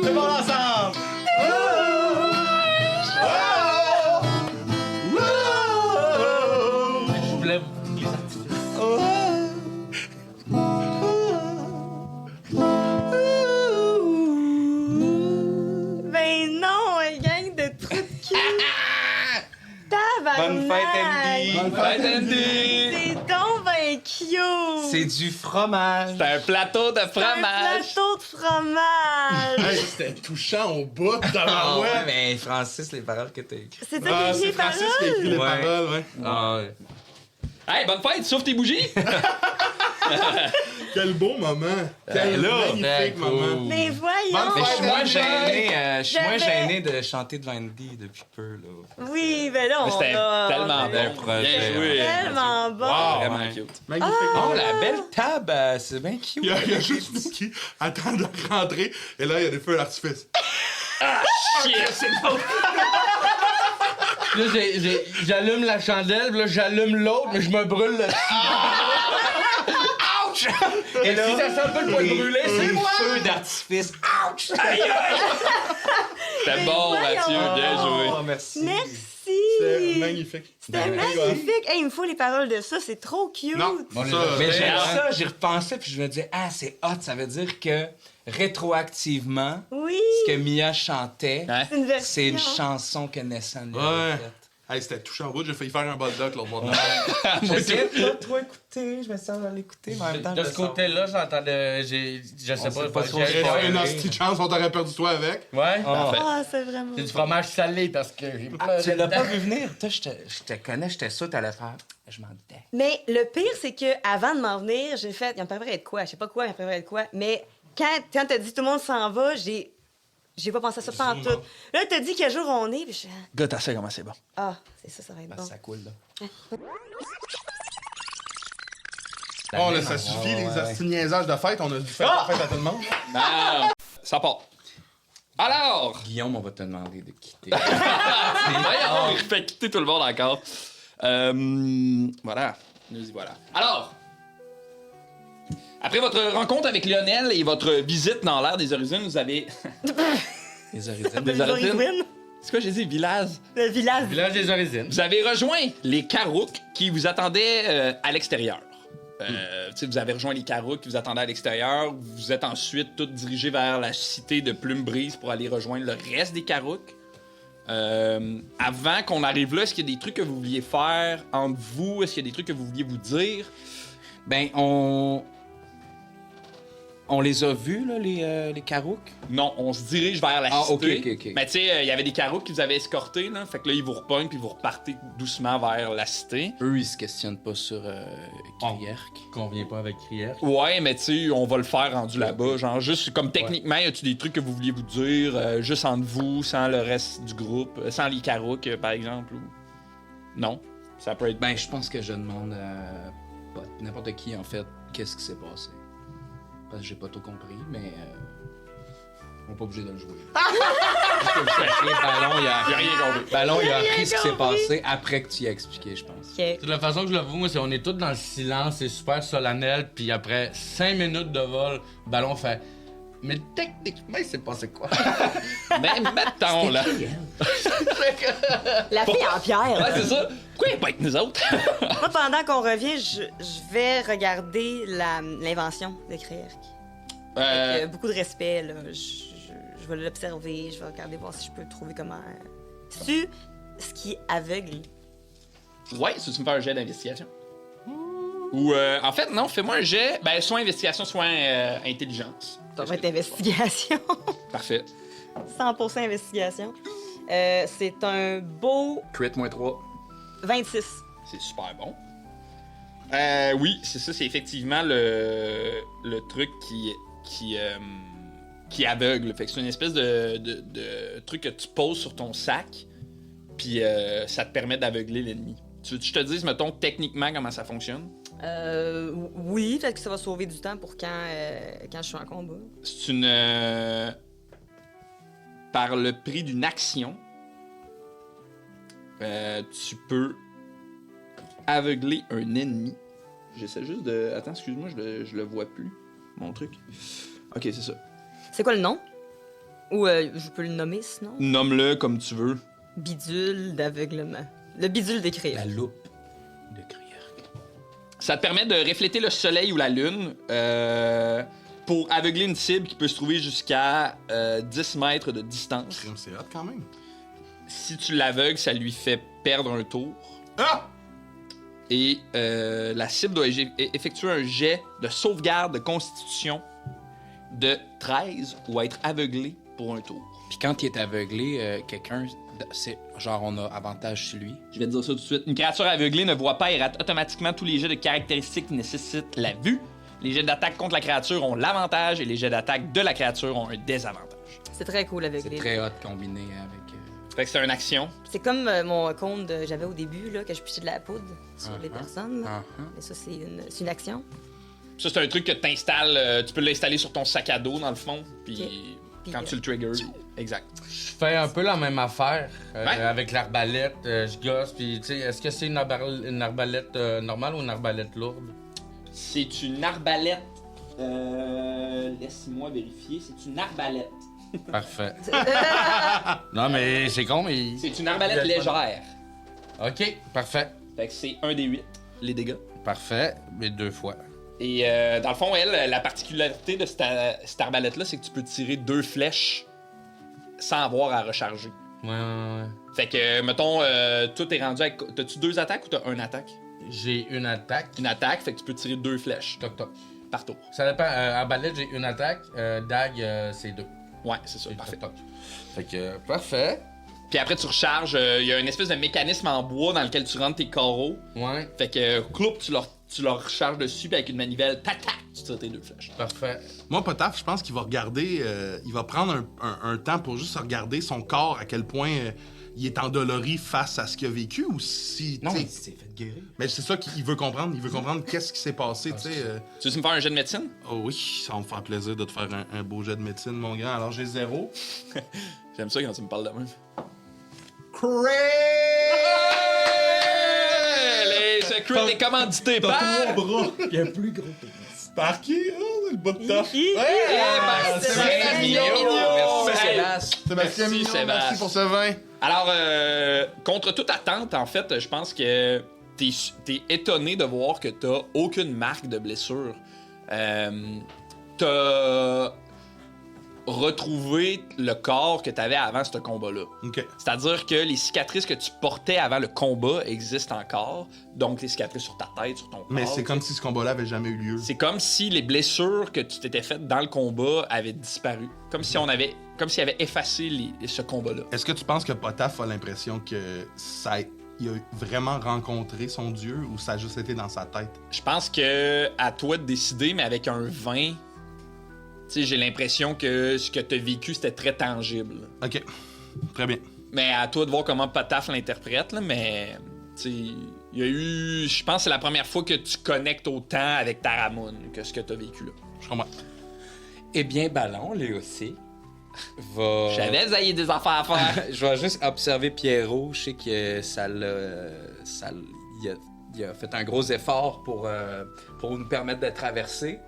C'est bon ensemble!
Je voulais les artifices.
Ben non, une gang de trous de cul! Tabarnak!
Bonne fête, Andy!
Bonne fête, Andy!
C'est donc ben cute!
C'est du fromage.
C'est un plateau de
un
fromage!
plateau de fromage!
Hey, c'était touchant au bout de
Ah
ma
ouais, mais Francis, les paroles que t'as écrites.
C'est toi qui écris
c'est
les
Francis qui a écrit les
paroles?
paroles, ouais.
Ah ouais.
Hey, bonne fête! Souffle tes bougies!
Quel beau moment! Quel magnifique
ben,
moment!
cool.
Mais voyons!
Bonne
Mais je suis moins
Andy!
gêné, je suis moins
J'avais-
gêné de chanter devant Andy depuis peu, là.
Oui, ben là, on
C'était
a...
tellement
Bel
bon!
projet,
Bien joué!
Tellement bon!
Vraiment
Ouais.
cute!
Magnifique
Oh,
moment.
la belle table, c'est bien cute.
Il y a juste nous qui attendent de rentrer, et là, il y a des feux d'artifice.
Shit, c'est bon!
Là, j'allume la chandelle, puis là, j'allume l'autre, mais je me brûle le
Ouch!
Et si ça sent un peu le poil brûlé, c'est
les
moi!
feux d'artifice. Ouch!
C'était bon,
voyons.
Mathieu, bien joué!
Oh, merci.
Merci!
C'est magnifique.
C'était magnifique! Hey, il me faut les paroles de ça, c'est trop cute!
Non,
Bon,
ça,
Mais
Ouais.
j'aime ça, j'y repensais, puis je me disais, ah, c'est hot, ça veut dire que rétroactivement,
Oui!
ce que Mia chantait,
Hein?
C'est une version!
c'est une chanson que Nessan lui
Ouais.
avait faite.
Hey, c'était touchant au bout, j'ai failli faire un bulldog l'autre mois.
J'essayais de pas trop écouter, je me sens à l'écouter, mais en même temps,
De
je
ce côté-là, j'entendais. Je sais
sait
pas.
pas trop
j'ai-
ce
Il y a
Ouais.
une hostie de chance, on t'aurait perdu toi avec.
Ouais?
Ah.
Ah, c'est vraiment...
C'est du fromage salé parce que j'ai pleuré
Tu l'as pas
dedans.
vu venir? Toi, je te connais, j'étais sûr que t'allais faire. Je m'en doutais.
Mais le pire, c'est que avant de m'en venir, j'ai fait... Il me préparait de quoi? Je sais pas quoi, il me préparait de quoi. Mais quand t'as dit tout le monde s'en va, j'ai pas pensé à ça pendant tout. Là, t'as dit quel jour on est, puis je...
Goûte à ça, comment c'est bon.
Ah, c'est ça, ça va être
Parce
bon.
que ça coule, là.
Bon, là, ça suffit, les hosties de niaisages de fête, on a dû faire la fête à tout le monde.
Ah, ça part. Alors,
Guillaume, on va te demander de quitter.
voyons, il fait quitter tout le monde encore. Voilà. Nous y voilà. Alors, après votre rencontre avec Lionel et votre visite dans l'ère des origines, vous avez...
Les origines.
des origines? C'est quoi j'ai dit? Village?
Le village.
Village des origines.
Vous avez rejoint les Carouks qui vous attendaient à l'extérieur. Tu sais, vous avez rejoint les Carouks qui vous attendaient à l'extérieur. Vous êtes ensuite tous dirigés vers la cité de Plume Brise pour aller rejoindre le reste des Carouks. Avant qu'on arrive là, est-ce qu'il y a des trucs que vous vouliez faire entre vous? Est-ce qu'il y a des trucs que vous vouliez vous dire?
Ben, on les a vus, là, les Carouks?
Non, on se dirige vers la cité.
ok.
Mais tu sais, il y avait des Carouks qui vous avaient escorté, là. Fait que là, ils vous repognent puis vous repartez doucement vers la cité.
Eux, ils se questionnent pas sur Krierk.
Convient pas avec Krier.
Ouais, mais tu sais, on va le faire rendu là-bas. Genre, juste comme techniquement, y a-tu des trucs que vous vouliez vous dire, juste entre vous, sans le reste du groupe, sans les Carouks, par exemple, ou... Non? Ça peut être...
Ben, je pense que je demande à n'importe qui, en fait, qu'est-ce qui s'est passé. Parce que j'ai pas tout compris, mais on n'est pas obligé de le jouer. Ballon, il a
rien compris.
Ballon, il a appris ce qui s'est
compris.
passé après que tu y as expliqué, je pense.
Ok.
De la façon que je le vois, moi, c'est on est tous dans le silence, c'est super solennel, puis après 5 minutes de vol, Ballon fait. Mais techniquement, il s'est passé quoi?
Mais mettons, là...
La fille en pierre.
Ouais, c'est ça. Pourquoi il est pas avec nous autres?
Moi, pendant qu'on revient, je vais regarder l'invention de Krierk. Beaucoup de respect, là. Je vais l'observer, je vais regarder voir si je peux trouver comment... C'est ce qui est aveugle.
Ouais, si tu me fais un jet d'investigation. Ou, en fait, non, fais-moi un jet, ben, soit investigation, soit intelligence.
Ça va être investigation.
Parfait.
100% investigation. C'est un beau
Crit -3.
26.
C'est super bon. Oui, c'est ça, c'est effectivement le truc qui aveugle. Fait que c'est une espèce de truc que tu poses sur ton sac, puis ça te permet d'aveugler l'ennemi. Tu veux que je te dise, mettons, techniquement, comment ça fonctionne?
Oui, peut-être que ça va sauver du temps pour quand je suis en combat.
C'est une... par le prix d'une action, tu peux aveugler un ennemi. J'essaie juste de... Attends, excuse-moi, je le vois plus, mon truc. Ok, c'est ça.
C'est quoi le nom? Ou je peux le nommer sinon?
Nomme-le comme tu veux.
Bidule d'aveuglement. Le bidule d'écrire.
La loupe de Krierk.
Ça te permet de refléter le soleil ou la lune pour aveugler une cible qui peut se trouver jusqu'à 10 mètres de distance.
C'est hot quand même.
Si tu l'aveugles, ça lui fait perdre un tour.
Ah!
Et la cible doit effectuer un jet de sauvegarde de constitution de 13 ou être aveuglé pour un tour.
Puis quand il est aveuglé, quelqu'un, c'est genre on a avantage sur lui.
Je vais te dire ça tout de suite. Une créature aveuglée ne voit pas et rate automatiquement tous les jets de caractéristiques qui nécessitent la vue. Les jets d'attaque contre la créature ont l'avantage et les jets d'attaque de la créature ont un désavantage.
C'est très cool avec
C'est
les...
très hot combiné avec.
Fait que c'est une action.
C'est comme mon compte que j'avais au début, là, que je pitchais de la poudre sur les personnes. Là. Mais ça, c'est une action.
Ça, c'est un truc que tu installes. Tu peux l'installer sur ton sac à dos, dans le fond. Puis
Puis,
quand tu le triggers. Exact.
Je fais un peu la même affaire
Ouais.
avec l'arbalète. Je gosse, puis tu sais, est-ce que c'est une arbalète normale ou une arbalète lourde?
C'est une arbalète. Laisse-moi vérifier. C'est une arbalète.
Parfait. Non, mais c'est con, mais.
C'est une arbalète légère.
Ok, parfait.
Fait que c'est 1 des 8, les dégâts.
Parfait, mais 2 fois.
Et dans le fond, elle, la particularité de cette arbalète-là, c'est que tu peux tirer 2 flèches sans avoir à recharger.
Ouais.
Fait que, mettons, tout est rendu avec... T'as-tu 2 attaques ou t'as 1 attaque?
J'ai une attaque.
Une attaque, fait que tu peux tirer 2 flèches
Toc toc.
par tour.
Ça dépend. Arbalète, j'ai une attaque. Dague, c'est 2.
Ouais, c'est ça,
C'est
parfait.
toc toc. Fait que, parfait.
Puis après, tu recharges. Il y a une espèce de mécanisme en bois dans lequel tu rentres tes carreaux.
Ouais,
Fait que, cloup, tu leur recharges dessus, puis avec une manivelle, tac, tu tires tes 2 flèches.
parfait.
Moi, Potaf, je pense qu'il va regarder, il va prendre un temps pour juste regarder son corps, à quel point il est endolori face à ce qu'il a vécu, ou si...
Non,
tu
il
sais,
s'est fait guérir.
mais c'est ça qu'il veut comprendre. Il veut comprendre qu'est-ce qui s'est passé, tu sais.
Tu veux me faire un jet de médecine?
Oh oui, ça va me faire plaisir de te faire un beau jet de médecine, mon gars. Alors, j'ai 0.
J'aime ça quand tu me parles de même.
Cray!
Les crit est commandité par...
Il y a un plus gros pénis.
Par qui? Oh, le bout de top.
Sébastien Mignon!
Merci,
Hey,
Sébastien.
Sébastien
Merci,
Mignon,
Sébastien.
merci pour ce vin.
Alors, contre toute attente, en fait, je pense que t'es étonné de voir que t'as aucune marque de blessure. T'as retrouvé le corps que t'avais avant ce combat-là.
OK.
C'est-à-dire que les cicatrices que tu portais avant le combat existent encore, donc les cicatrices sur ta tête, sur ton corps.
Mais c'est comme si ce combat-là avait jamais eu lieu.
C'est comme si les blessures que tu t'étais faites dans le combat avaient disparu. Comme si comme s'il avait effacé ce combat-là.
Est-ce que tu penses que Potaf a l'impression que il a vraiment rencontré son dieu ou ça a juste été dans sa tête?
Je pense que à toi de décider, mais avec un vin, tu sais, j'ai l'impression que ce que tu as vécu, c'était très tangible.
OK. Très bien.
Mais à toi de voir comment Potaf l'interprète, là, mais tu sais, il y a eu... Je pense que c'est la première fois que tu connectes autant avec Taramun que ce que tu as vécu là.
Je comprends.
Eh bien, Ballon, lui aussi, va...
Je savais que vous aviez des affaires à faire.
Je vais juste observer Pierrot. Je sais que il a fait un gros effort pour nous permettre de traverser.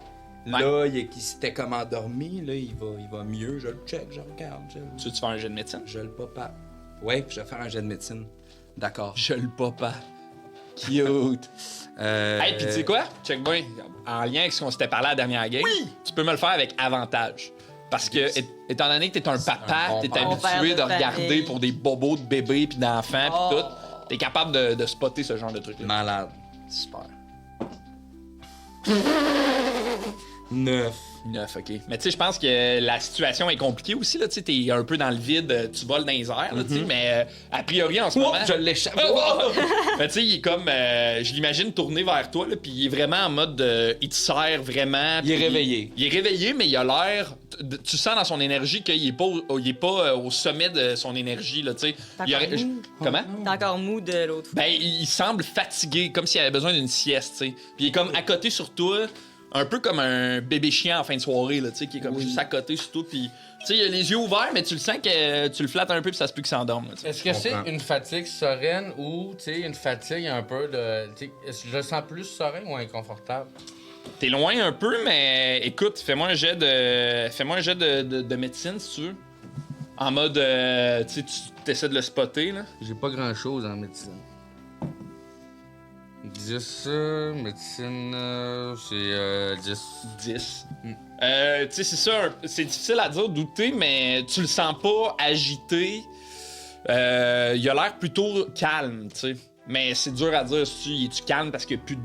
Là, il s'était comme endormi. Là, il va mieux. Je le check, je regarde.
Tu veux-tu faire un jet de médecine?
Je le papa. Ouais, je vais faire un jet de médecine. D'accord.
Je le papa. Cute. Hey, pis tu sais quoi? Check bien. En lien avec ce qu'on s'était parlé à la dernière game, tu peux me le faire avec avantage. Parce que, étant donné que t'es un papa,
bon
t'es
père.
habitué de
Père de
regarder
famille.
pour des bobos de bébés pis d'enfants pis tout, t'es capable de spotter ce genre de truc-là.
Malade. Super. 9.
9, ok. Mais tu sais, je pense que la situation est compliquée aussi, là. Tu sais, t'es un peu dans le vide, tu voles dans les airs, là, tu sais, mais a priori, en ce moment...
Je l'échappe.
Mais tu sais, il est comme... je l'imagine tourner vers toi, là, puis il est vraiment en mode... il te sert vraiment...
Il est
puis
réveillé.
Il est réveillé, mais il a l'air... Tu sens dans son énergie qu'il est pas, au sommet de son énergie, là, tu sais. Il aurait-
mou.
Comment?
T'es encore mou de l'autre fois.
Ben, il semble fatigué, comme s'il avait besoin d'une sieste, tu sais. Puis il est comme à côté sur toi, un peu comme un bébé chien en fin de soirée, là, tu sais, qui est comme juste à côté sur toi, puis... Tu sais, il a les yeux ouverts, mais tu le sens que tu le flattes un peu, puis ça se peut qu'il s'endorme, là, tu sais.
Est-ce que c'est
comprends.
une fatigue sereine ou, tu sais, une fatigue un peu de... tu sais, est-ce que je le sens plus serein ou inconfortable?
T'es loin un peu, mais écoute, fais-moi un jet de médecine, si tu veux. En mode, tu sais, tu essaies de le spotter, là.
J'ai pas grand-chose en médecine. 10, médecine, c'est 10.
10. Tu sais, c'est ça, c'est difficile à dire, douter, mais tu le sens pas agité. Il a l'air plutôt calme, tu sais. Mais c'est dur à dire si tu calme parce qu'il n'y a plus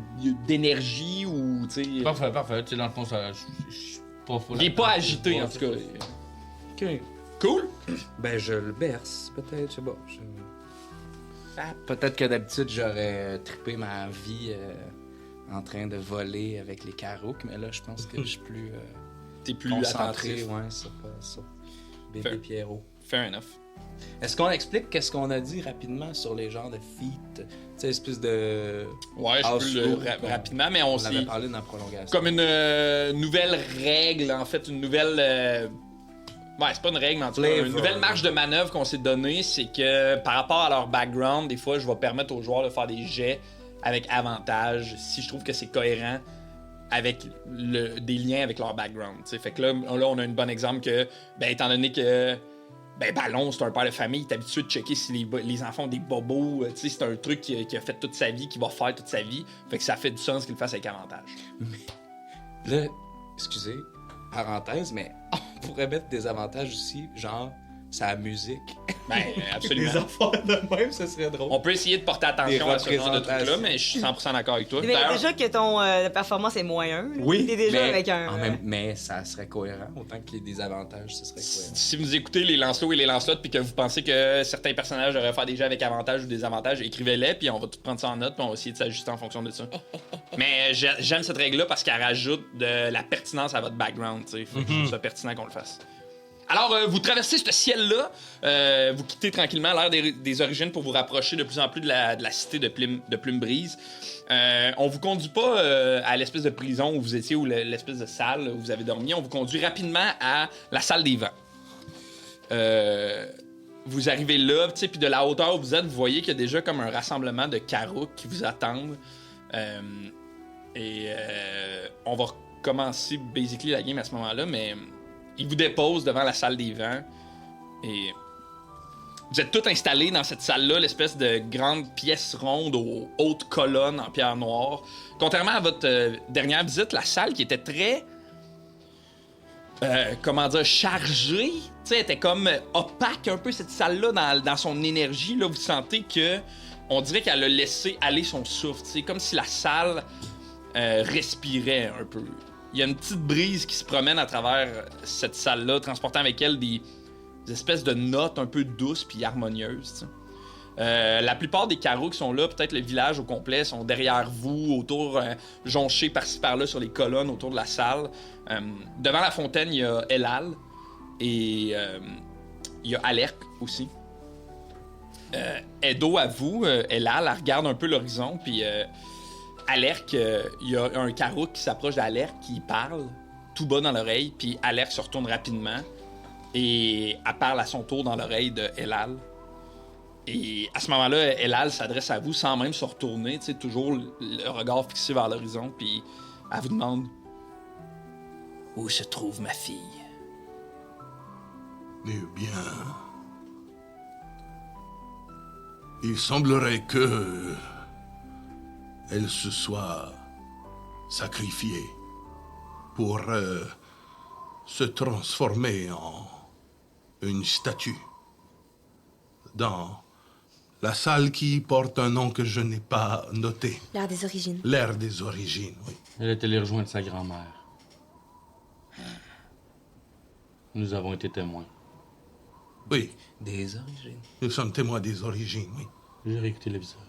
d'énergie ou, tu sais...
Parfait, parfait. Tu sais, dans le fond, ça... je suis pas fou.
Il est pas agité, en tout cas.
OK.
Cool?
Ben, je le berce, peut-être, je sais pas. Peut-être que d'habitude, j'aurais trippé ma vie en train de voler avec les Karouk, mais là, je pense que je suis plus
T'es plus
concentré,
attentif.
ouais, c'est pas ça. Bébé
Fair.
Pierrot.
Fair enough.
Est-ce qu'on explique qu'est-ce qu'on a dit rapidement sur les genres de feats? Tu sais, espèce de...
Ouais, je
House
peux le
rule,
rapidement, mais on
On avait
s'est...
parlé dans la prolongation.
Comme une nouvelle règle, en fait, une nouvelle... Ouais, c'est pas une règle, mais en tout cas,
Flavor.
une nouvelle marge de manœuvre qu'on s'est donnée, c'est que par rapport à leur background, des fois, je vais permettre aux joueurs de faire des jets avec avantage si je trouve que c'est cohérent avec des liens avec leur background. T'sais. Fait que là, on a un bon exemple que, ben, étant donné que Ballon, c'est un père de famille, il est habitué de checker si les enfants ont des bobos. C'est un truc qu'il a fait toute sa vie, qu'il va faire toute sa vie. Fait que ça fait du sens qu'il le fasse avec avantage.
Là, excusez, parenthèse, mais on pourrait mettre des avantages aussi, genre, sa musique.
Ben, absolument.
Des affaires de même, ça serait drôle.
On peut essayer de porter attention
Des
à ce genre de trucs-là,
représentations.
mais je suis 100% d'accord avec toi.
Mais
D'ailleurs,
déjà que ton performance est moins 1.
Oui,
T'es déjà
mais,
avec un.
mais ça serait cohérent. Autant qu'il y ait des avantages, ce serait cohérent.
si vous écoutez les Lancelots et les Lancelottes puis que vous pensez que certains personnages devraient faire des jeux avec avantages ou des avantages, écrivez-les puis on va tout prendre ça en note puis on va essayer de s'ajuster en fonction de ça. Mais j'aime cette règle-là parce qu'elle rajoute de la pertinence à votre background, tu sais. Fait que je trouve ça pertinent qu'on le fasse. Alors, vous traversez ce ciel-là, vous quittez tranquillement l'ère des origines pour vous rapprocher de plus en plus de la cité de Plume-Brise. On vous conduit pas à l'espèce de prison où vous étiez ou l'espèce de salle où vous avez dormi. On vous conduit rapidement à la salle des vents. Vous arrivez là, tu sais, puis de la hauteur où vous êtes, vous voyez qu'il y a déjà comme un rassemblement de Karouk qui vous attendent. On va commencer basically la game à ce moment-là, mais il vous dépose devant la salle des vents. Et vous êtes tous installés dans cette salle-là, l'espèce de grande pièce ronde aux hautes colonnes en pierre noire. Contrairement à votre dernière visite, la salle qui était très... chargée, tu sais, elle était comme opaque un peu, cette salle-là, dans son énergie. Là, vous sentez que on dirait qu'elle a laissé aller son souffle. C'est comme si la salle respirait un peu. Il y a une petite brise qui se promène à travers cette salle-là, transportant avec elle des espèces de notes un peu douces puis harmonieuses. Tu sais. La plupart des carreaux qui sont là, peut-être le village au complet, sont derrière vous, autour, jonchés par-ci par-là sur les colonnes autour de la salle. Devant la fontaine, il y a Elal et il y a Alerk aussi. Edo à vous, Elal, elle regarde un peu l'horizon, puis Alerk, il y a un carreau qui s'approche d'Alerk, qui parle tout bas dans l'oreille, puis Alerk se retourne rapidement et elle parle à son tour dans l'oreille de Elal. Et à ce moment-là, Elal s'adresse à vous sans même se retourner, tu sais, toujours le regard fixé vers l'horizon, puis elle vous demande « Où se trouve ma fille? »
Eh bien... Il semblerait que... elle se soit sacrifiée pour se transformer en une statue dans la salle qui porte un nom que je n'ai pas noté.
L'ère des origines.
L'ère des origines, oui.
Elle est allée rejoindre sa grand-mère. Nous avons été témoins.
Oui.
Des origines.
Nous sommes témoins des origines, oui.
J'ai réécouté l'épisode.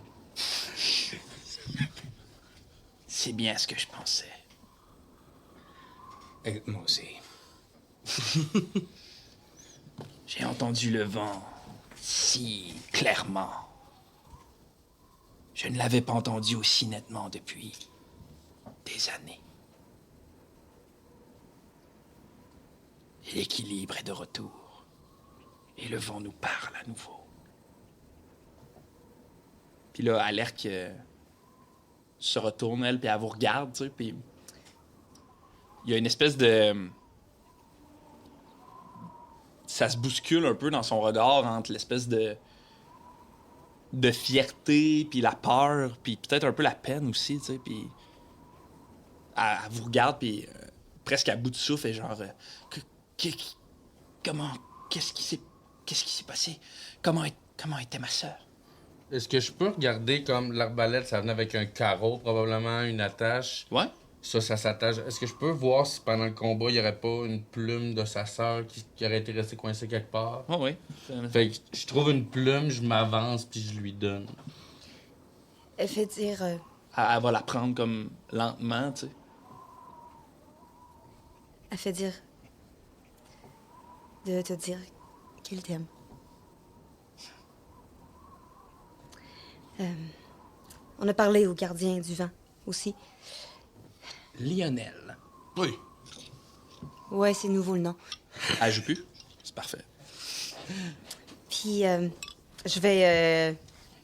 C'est bien ce que je pensais.
Moi aussi.
J'ai entendu le vent si clairement. Je ne l'avais pas entendu aussi nettement depuis des années. L'équilibre est de retour. Et le vent nous parle à nouveau. Puis là, Alerk se retourne, elle, puis elle vous regarde, tu sais, puis... Il y a une espèce de... Ça se bouscule un peu dans son regard entre l'espèce de fierté, puis la peur, puis peut-être un peu la peine aussi, tu sais, puis... Elle vous regarde, puis presque à bout de souffle, et genre... Comment... Qu'est-ce qui s'est passé? Comment était ma sœur?
Est-ce que je peux regarder comme l'arbalète, ça venait avec un carreau, probablement, une attache?
Ouais.
Ça s'attache. Est-ce que je peux voir si pendant le combat, il n'y aurait pas une plume de sa sœur qui aurait été restée coincée quelque part?
Oui.
Fait que je trouve une plume, je m'avance, puis je lui donne.
Elle fait dire...
Elle va la prendre comme lentement, tu sais.
Elle fait dire... de te dire qu'elle t'aime. On a parlé au gardien du vent aussi.
Lionel.
Oui.
Ouais, c'est nouveau le nom.
Elle joue plus? C'est parfait.
Puis, je vais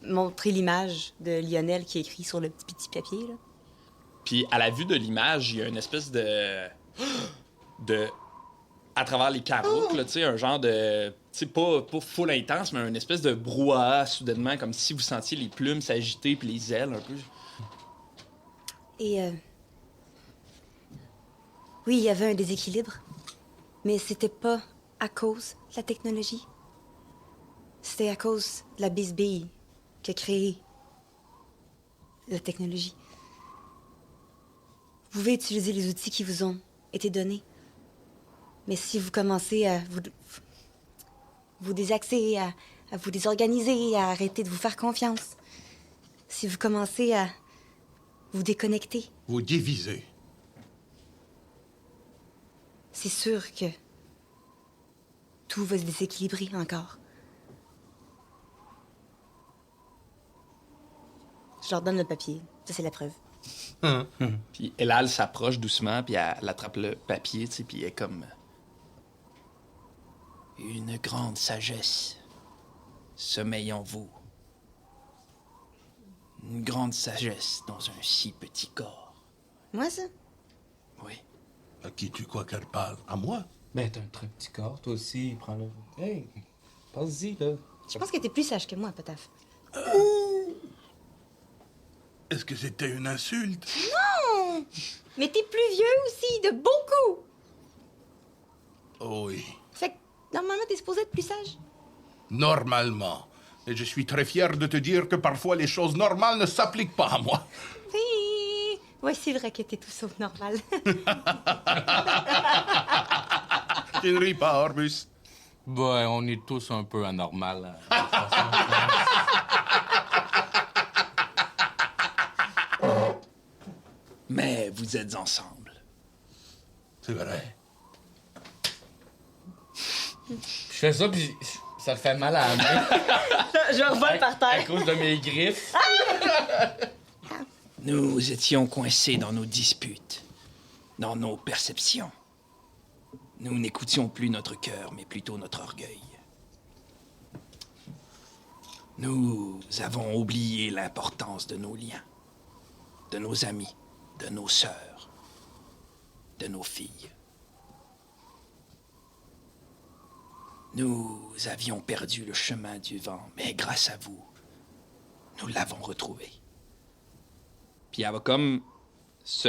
montrer l'image de Lionel qui est écrit sur le petit papier, là.
Puis, à la vue de l'image, il y a une espèce de... À travers les carreaux, là, tu sais, un genre de... Tu sais, pas full intense, mais une espèce de brouhaha, soudainement, comme si vous sentiez les plumes s'agiter puis les ailes, un peu.
Et, oui, il y avait un déséquilibre, mais c'était pas à cause de la technologie. C'était à cause de la bisbille qui a créé la technologie. Vous pouvez utiliser les outils qui vous ont été donnés. Mais si vous commencez à vous désaxer, à vous désorganiser, à arrêter de vous faire confiance, si vous commencez à vous déconnecter,
Vous divisez.
c'est sûr que tout va se déséquilibrer encore. Je leur donne le papier. Ça, c'est la preuve.
Puis Elal s'approche doucement, puis elle attrape le papier, tu sais, puis elle est comme... Une grande sagesse sommeille en vous.
Une grande sagesse dans un si petit corps.
Moi, ça?
Oui.
À qui tu crois qu'elle parle? À moi?
Ben, t'as un très petit corps, toi aussi. Prends-le. Hey, passe-y, là.
Je pense que t'es plus sage que moi, Potaf.
Est-ce que c'était une insulte?
Non! Mais t'es plus vieux aussi, de beaucoup!
Oh oui.
Fait que, normalement, t'es supposé être plus sage.
Normalement. Et je suis très fier de te dire que parfois les choses normales ne s'appliquent pas à moi.
Oui, ouais, c'est vrai que t'es tout sauf normal.
Tu ne ris pas, Orbus.
Ben, on est tous un peu anormal.
Mais vous êtes ensemble.
C'est vrai.
Je fais ça, puis ça te fait mal à la main.
Je revole par
À
terre.
cause de mes griffes.
Nous étions coincés dans nos disputes, dans nos perceptions. Nous n'écoutions plus notre cœur, mais plutôt notre orgueil. Nous avons oublié l'importance de nos liens, de nos amis, de nos sœurs, de nos filles. Nous avions perdu le chemin du vent, mais grâce à vous, nous l'avons retrouvé.
Puis elle va comme se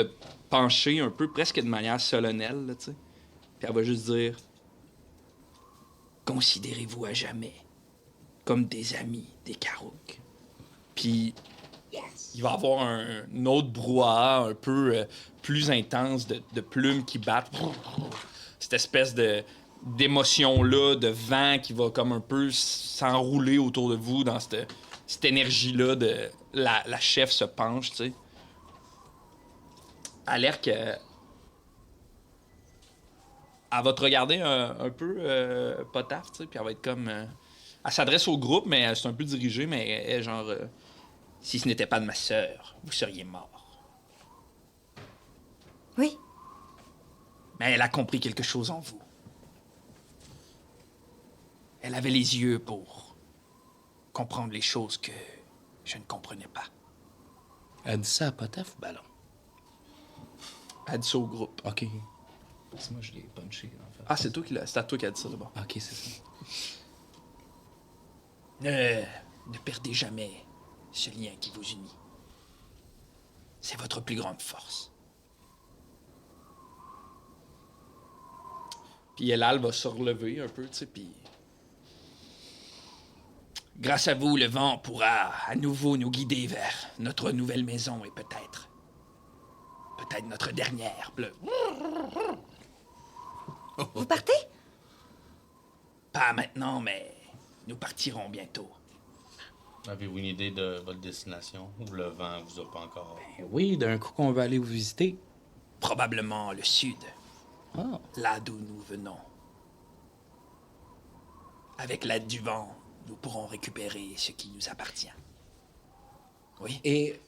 pencher un peu, presque de manière solennelle, là, tu sais. Puis elle va juste dire...
Considérez-vous à jamais comme des amis des Karouk.
Puis il va y avoir un autre brouhaha un peu plus intense de plumes qui battent. Cette espèce d'émotion-là, de vent qui va comme un peu s'enrouler autour de vous dans cette énergie-là de la chef se penche, tu sais. Elle a l'air que... Elle va te regarder un peu potaf, tu sais, puis elle va être comme... elle s'adresse au groupe, mais c'est un peu dirigé, mais elle est genre... si ce n'était pas de ma sœur, vous seriez mort.
Oui.
Mais elle a compris quelque chose en vous. Elle avait les yeux pour comprendre les choses que je ne comprenais pas.
Elle dit ça à Potaf ou Ballon?
Elle dit ça au groupe.
OK. Parce que moi, je l'ai punché, en fait.
Ah, c'est toi qui l'a... C'est à toi qui a dit ça, d'abord.
OK, c'est ça.
Ne perdez jamais ce lien qui vous unit. C'est votre plus grande force.
Puis Elal va se relever un peu, tu sais, puis...
Grâce à vous, le vent pourra à nouveau nous guider vers notre nouvelle maison et peut-être notre dernière bleu.
Vous partez?
Pas maintenant, mais nous partirons bientôt.
Avez-vous une idée de votre destination? Ou le vent vous a pas encore...
Oui, d'un coup qu'on va aller vous visiter.
Probablement le sud.
Ah.
Là d'où nous venons. Avec l'aide du vent, nous pourrons récupérer ce qui nous appartient. Oui.
Et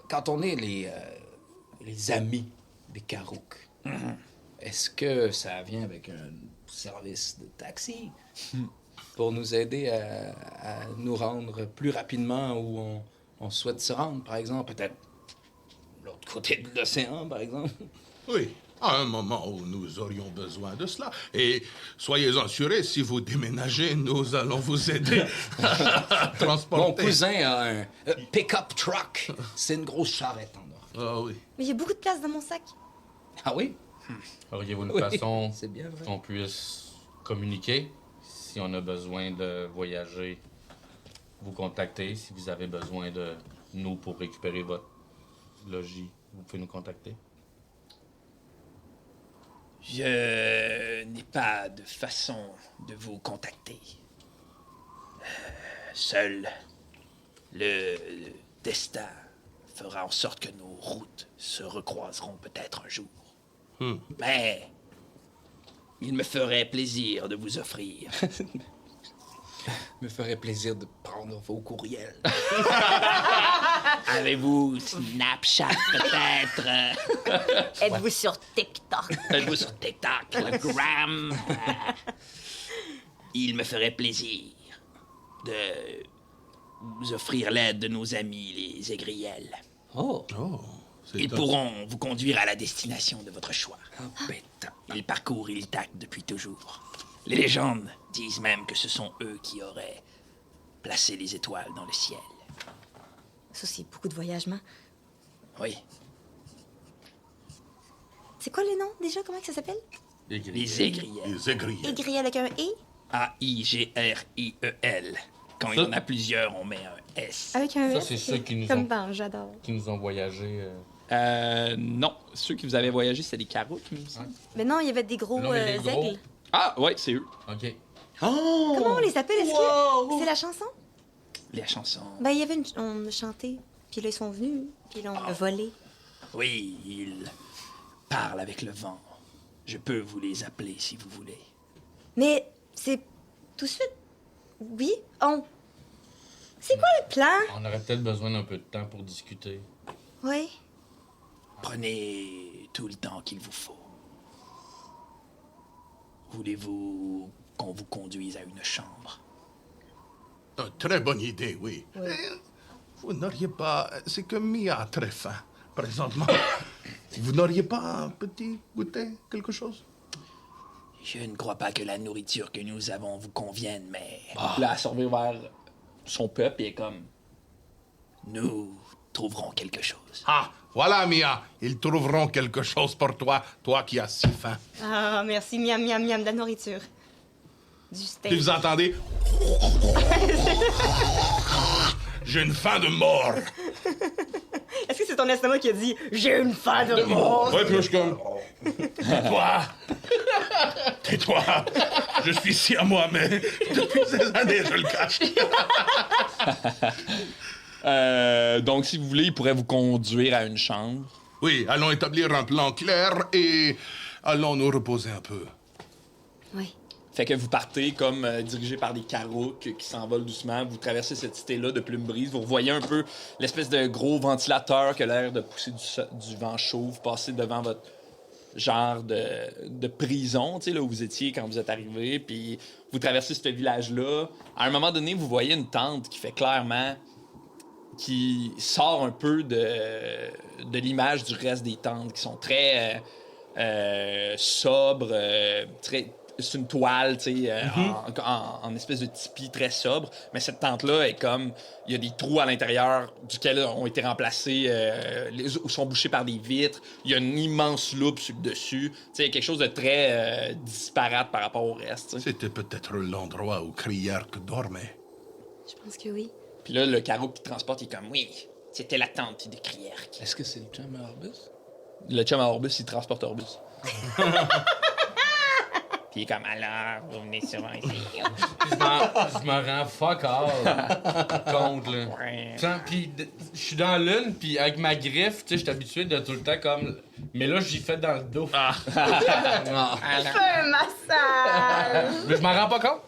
quand on est les amis des Karouk, est-ce que ça vient avec un service de taxi pour nous aider à nous rendre plus rapidement où on souhaite se rendre, par exemple? Peut-être l'autre côté de l'océan, par exemple?
Oui, à un moment où nous aurions besoin de cela. Et soyez assurés, si vous déménagez, nous allons vous aider à transporter.
Mon cousin a un pick-up truck. C'est une grosse charrette en or.
Ah oui.
Mais il y a beaucoup de place dans mon sac.
Ah oui?
Auriez-vous une
Oui,
façon
c'est bien vrai.
qu'on puisse communiquer si on a besoin de voyager, vous contacter, si vous avez besoin de nous pour récupérer votre logis, vous pouvez nous contacter?
Je n'ai pas de façon de vous contacter. Seul le destin fera en sorte que nos routes se recroiseront peut-être un jour. Mais il me ferait plaisir de vous offrir.
Me ferait plaisir de prendre vos courriels.
Avez-vous Snapchat peut-être?
Êtes-vous sur TikTok?
Êtes-vous sur TikTok, le Gram? Il me ferait plaisir de vous offrir l'aide de nos amis, les Aigriels.
Oh.
Ils pourront vous conduire à la destination de votre choix. Ils parcourent Iltak depuis toujours. Les légendes disent même que ce sont eux qui auraient placé les étoiles dans le ciel.
Ça, c'est beaucoup de voyagement.
Oui,
C'est quoi le nom déjà? Comment que ça s'appelle?
les Aigriels.
Les aigriels.
Aigriel avec un E?
A-I-G-R-I-E-L. Quand il y en a plusieurs, on met un S.
Avec un
Ça,
S?
c'est ceux qui nous
Comme
ont-
dans J'adore.
Qui nous ont voyagé.
Non, ceux qui vous avaient voyagé, c'était des carottes, il me semble.
Mais non, il y avait des gros
Non, mais les gros.
aigles.
Ah, ouais, c'est eux.
OK.
Comment on les appelle? Est-ce que c'est la chanson?
Les chansons.
Ben, il y avait on a chanté, puis là, ils sont venus, puis là, on a volé.
Oui, ils parlent avec le vent. Je peux vous les appeler si vous voulez.
Mais c'est tout de suite. Oui, on. C'est quoi le plan?
On aurait peut-être besoin d'un peu de temps pour discuter.
Oui.
Prenez tout le temps qu'il vous faut. Voulez-vous qu'on vous conduise à une chambre?
Très bonne idée, oui. Vous n'auriez pas... C'est que Mia a très faim, présentement. Vous n'auriez pas un petit goûter, quelque chose?
Je ne crois pas que la nourriture que nous avons vous convienne, mais...
Là, elle se revient vers son peuple et elle est comme...
Nous trouverons quelque chose.
Ah, voilà, Mia. Ils trouveront quelque chose pour toi, toi qui as si faim.
Ah, merci, miam, miam, miam, de la nourriture. Du steak.
Puis vous entendez... J'ai une faim de mort.
Est-ce que c'est ton estomac qui a dit « J'ai une faim de mort
Ouais, puis là, je suis comme... Toi! Tais-toi! Je suis si à moi, mais depuis ces années, je le cache.
Donc, si vous voulez, il pourrait vous conduire à une chambre.
Oui, allons établir un plan clair et allons nous reposer un peu.
Oui.
Fait que vous partez comme dirigé par des carouques qui s'envolent doucement. Vous traversez cette cité-là de plume brise. Vous revoyez un peu l'espèce de gros ventilateur qui a l'air de pousser du vent chaud. Vous passez devant votre genre de prison, tu sais, là où vous étiez quand vous êtes arrivé. Puis vous traversez ce village-là. À un moment donné, vous voyez une tente qui fait clairement... qui sort un peu de l'image du reste des tentes, qui sont très sobres, très... C'est une toile, tu sais, en espèce de tipi très sobre. Mais cette tente-là est comme... Il y a des trous à l'intérieur duquel ont été remplacés, sont bouchés par des vitres. Il y a une immense loupe sur le dessus. Tu sais, il y a quelque chose de très disparate par rapport au reste. T'sais.
C'était peut-être l'endroit où Kriark dormait.
Je pense que oui.
Puis là, le carreau qui transporte, il est comme... Oui,
C'était la tente de Kriark.
est-ce que c'est le chum à Orbus? Le chum à Orbus, il transporte Orbus. Puis il est comme, alors, vous venez souvent ici.
Je me rends fuck all compte, là. Puis je suis dans l'une, puis avec ma griffe, tu sais, je suis habitué de tout le temps comme... Mais là, j'y fais dans le dos.
Fais un massage!
Mais je m'en rends pas compte.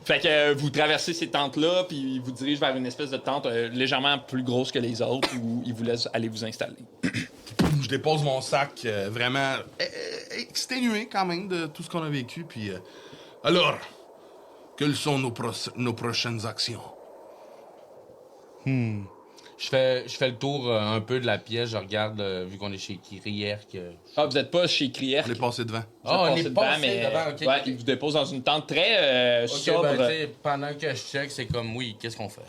Fait que vous traversez ces tentes-là, puis il vous dirige vers une espèce de tente légèrement plus grosse que les autres, où il vous laisse aller vous installer.
Je dépose mon sac, vraiment exténué quand même de tout ce qu'on a vécu. Puis, alors, quelles sont nos prochaines actions?
Je fais le tour un peu de la pièce, je regarde, vu qu'on est chez Kriark.
Ah, vous êtes pas chez Kriark.
On est passé devant.
Ah, on est
devant,
passé
mais
devant, ok.
ouais, il vous dépose dans une tente très
Ok,
sobre.
ben, tu sais, pendant que je check, c'est comme, oui, qu'est-ce qu'on fait?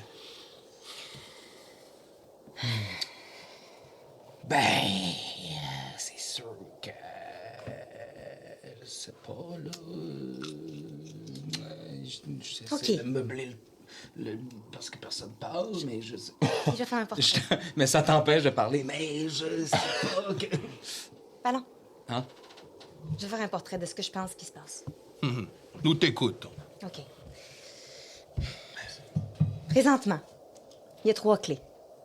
C'est sûr que... je sais pas, là... j'essaie
Ok.
de meubler parce que personne parle, mais je sais...
Je vais faire un portrait.
Mais ça t'empêche de parler, mais
je sais pas que...
Ballon.
Hein?
Je vais faire un portrait de ce que je pense qui se passe.
Nous t'écoutons.
OK. Présentement, il y a 3 clés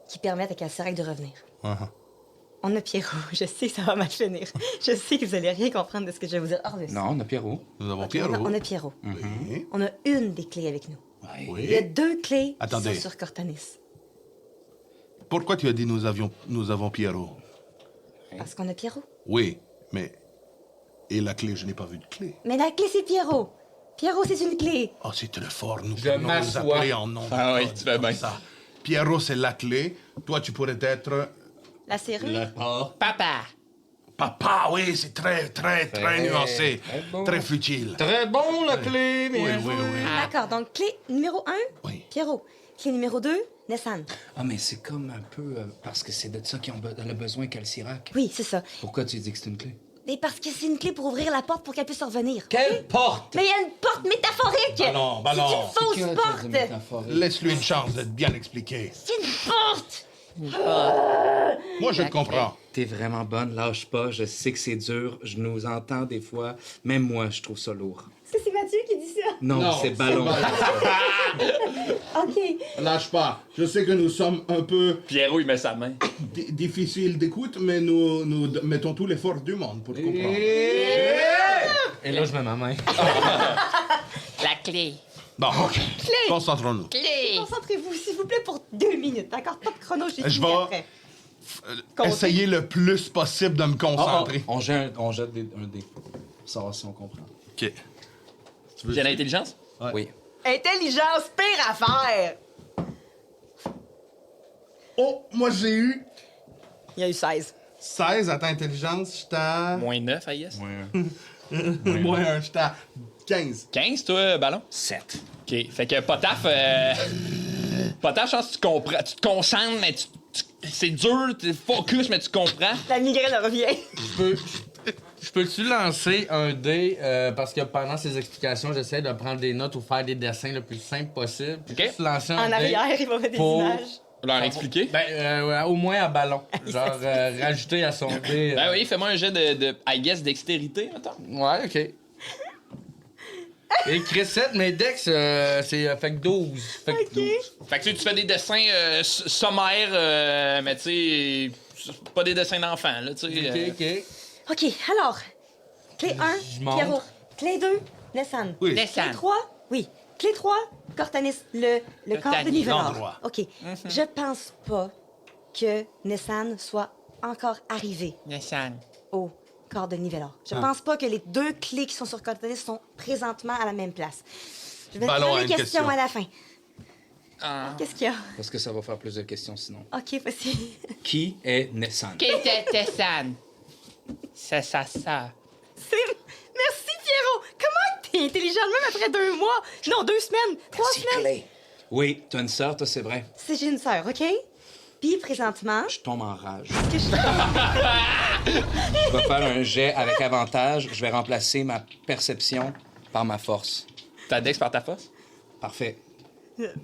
qui permettent à Calcirac de revenir. On a Pierrot. Je sais que ça va mal finir. Je sais que vous allez rien comprendre de ce que je vais vous dire.
Non, on a Pierrot.
Nous avons
OK,
Pierrot.
on a Pierrot.
Oui.
On a une des clés avec nous.
Oui.
Il y a 2 clés
Attendez.
qui sont sur Cortanis.
Pourquoi tu as dit nous avons Pierrot?
Parce qu'on a Pierrot.
Oui, mais... Et la clé, je n'ai pas vu de clé.
Mais la clé, c'est Pierrot. Pierrot, c'est une clé.
Oh, c'est très fort. Nous
Je
pouvons nous
m'assois.
appeler en nom.
Ah oui, tu fais bien.
Ça. Pierrot, c'est la clé. Toi, tu pourrais être...
La serrure.
Papa.
Papa, oui, c'est très nuancé. Très futile.
Très bon, la clé,
Oui,
bien
oui,
sûr.
oui.
D'accord, donc clé numéro 1,
Oui.
Pierrot. Clé numéro 2, Nessan.
Ah, mais c'est comme un peu... parce que c'est de ça elle a besoin, Calcirac.
Oui, c'est ça.
Pourquoi tu dis que c'est une clé?
Mais parce que c'est une clé pour ouvrir la porte pour qu'elle puisse revenir.
Quelle porte?
Mais il y a une porte métaphorique!
Ballon.
C'est une
C'est
fausse
que
porte!
de métaphorique.
Laisse-lui une chance d'être bien expliqué.
C'est une porte!
Moi, je le comprends.
T'es vraiment bonne, lâche pas. Je sais que c'est dur. Je nous entends des fois. Même moi, je trouve ça lourd.
C'est Mathieu qui dit ça.
Non, c'est ballon.
OK.
Lâche pas. Je sais que nous sommes un peu
Pierrot, il met sa main.
difficiles d'écoute, mais nous mettons tout l'effort du monde pour te comprendre.
Et là, je mets ma main.
La clé.
Bon, OK. Concentrons-nous.
Clé.
Concentrez-vous, s'il vous plaît, pour 2 minutes. D'accord? Pas de chrono, j'ai
Je
fini
vais-
après.
Essayer le plus possible de me concentrer.
On jette un dé. Pour savoir si on comprend.
OK.
J'ai l'intelligence?
Oui.
Intelligence, pire affaire!
Oh, moi, j'ai eu
Il y a eu 16.
16 à ta intelligence. J'étais à...
Moins 9, I guess.
Moins 1. J'étais à 15.
15, toi, ballon?
7.
OK. Fait que Potaf, Potaf, je pense que tu comprends. Tu te concentres, mais c'est dur, tu focus, mais tu comprends.
La migraine revient.
Je peux-tu lancer un dé parce que pendant ces explications, j'essaie de prendre des notes ou faire des dessins le plus simple possible. Puis
Ok.
juste lancer un
En
dé
arrière, il va mettre des
pour-
images.
Leur expliquer?
Ben, ouais, au moins à ballon. Genre, rajouter à son dé.
Ben oui, fais-moi un jet de I guess, dextérité, attends.
Ouais, OK. Et Chris 7, mais Dex, c'est fait que 12. Fait que 12.
Fait que tu fais des dessins sommaires, mais tu sais, pas des dessins d'enfants, là, tu sais.
OK.
OK, alors, clé 1,
Je montre.
Pierrot. Clé 2, Nessan.
Oui.
Clé 3, oui. Clé 3, Cortanis, le corps de Nivelor.
l'endroit.
OK. Je pense pas que Nessan soit encore arrivé
Nissan.
au corps de Nivelor. Je pense pas que les 2 clés qui sont sur Cortanis sont présentement à la même place. Je vais te
Ballon
faire
a
les
une
questions
question.
à la fin.
Ah.
Qu'est-ce qu'il y a?
Parce que ça va faire plus de questions sinon.
OK, vas-y.
Qui est Nessan?
Qui était Nissan? C'est ça.
Merci, Pierrot! Comment t'es intelligent même après 2 mois? Non, 2 semaines, 3 semaines.
Oui, t'as une sœur, toi, c'est vrai.
C'est j'ai une sœur, OK? Puis, présentement,
Je tombe en rage.
que je...
Je vais faire un jet avec avantage. Je vais remplacer ma perception par ma force.
Ta dex par ta force?
Parfait.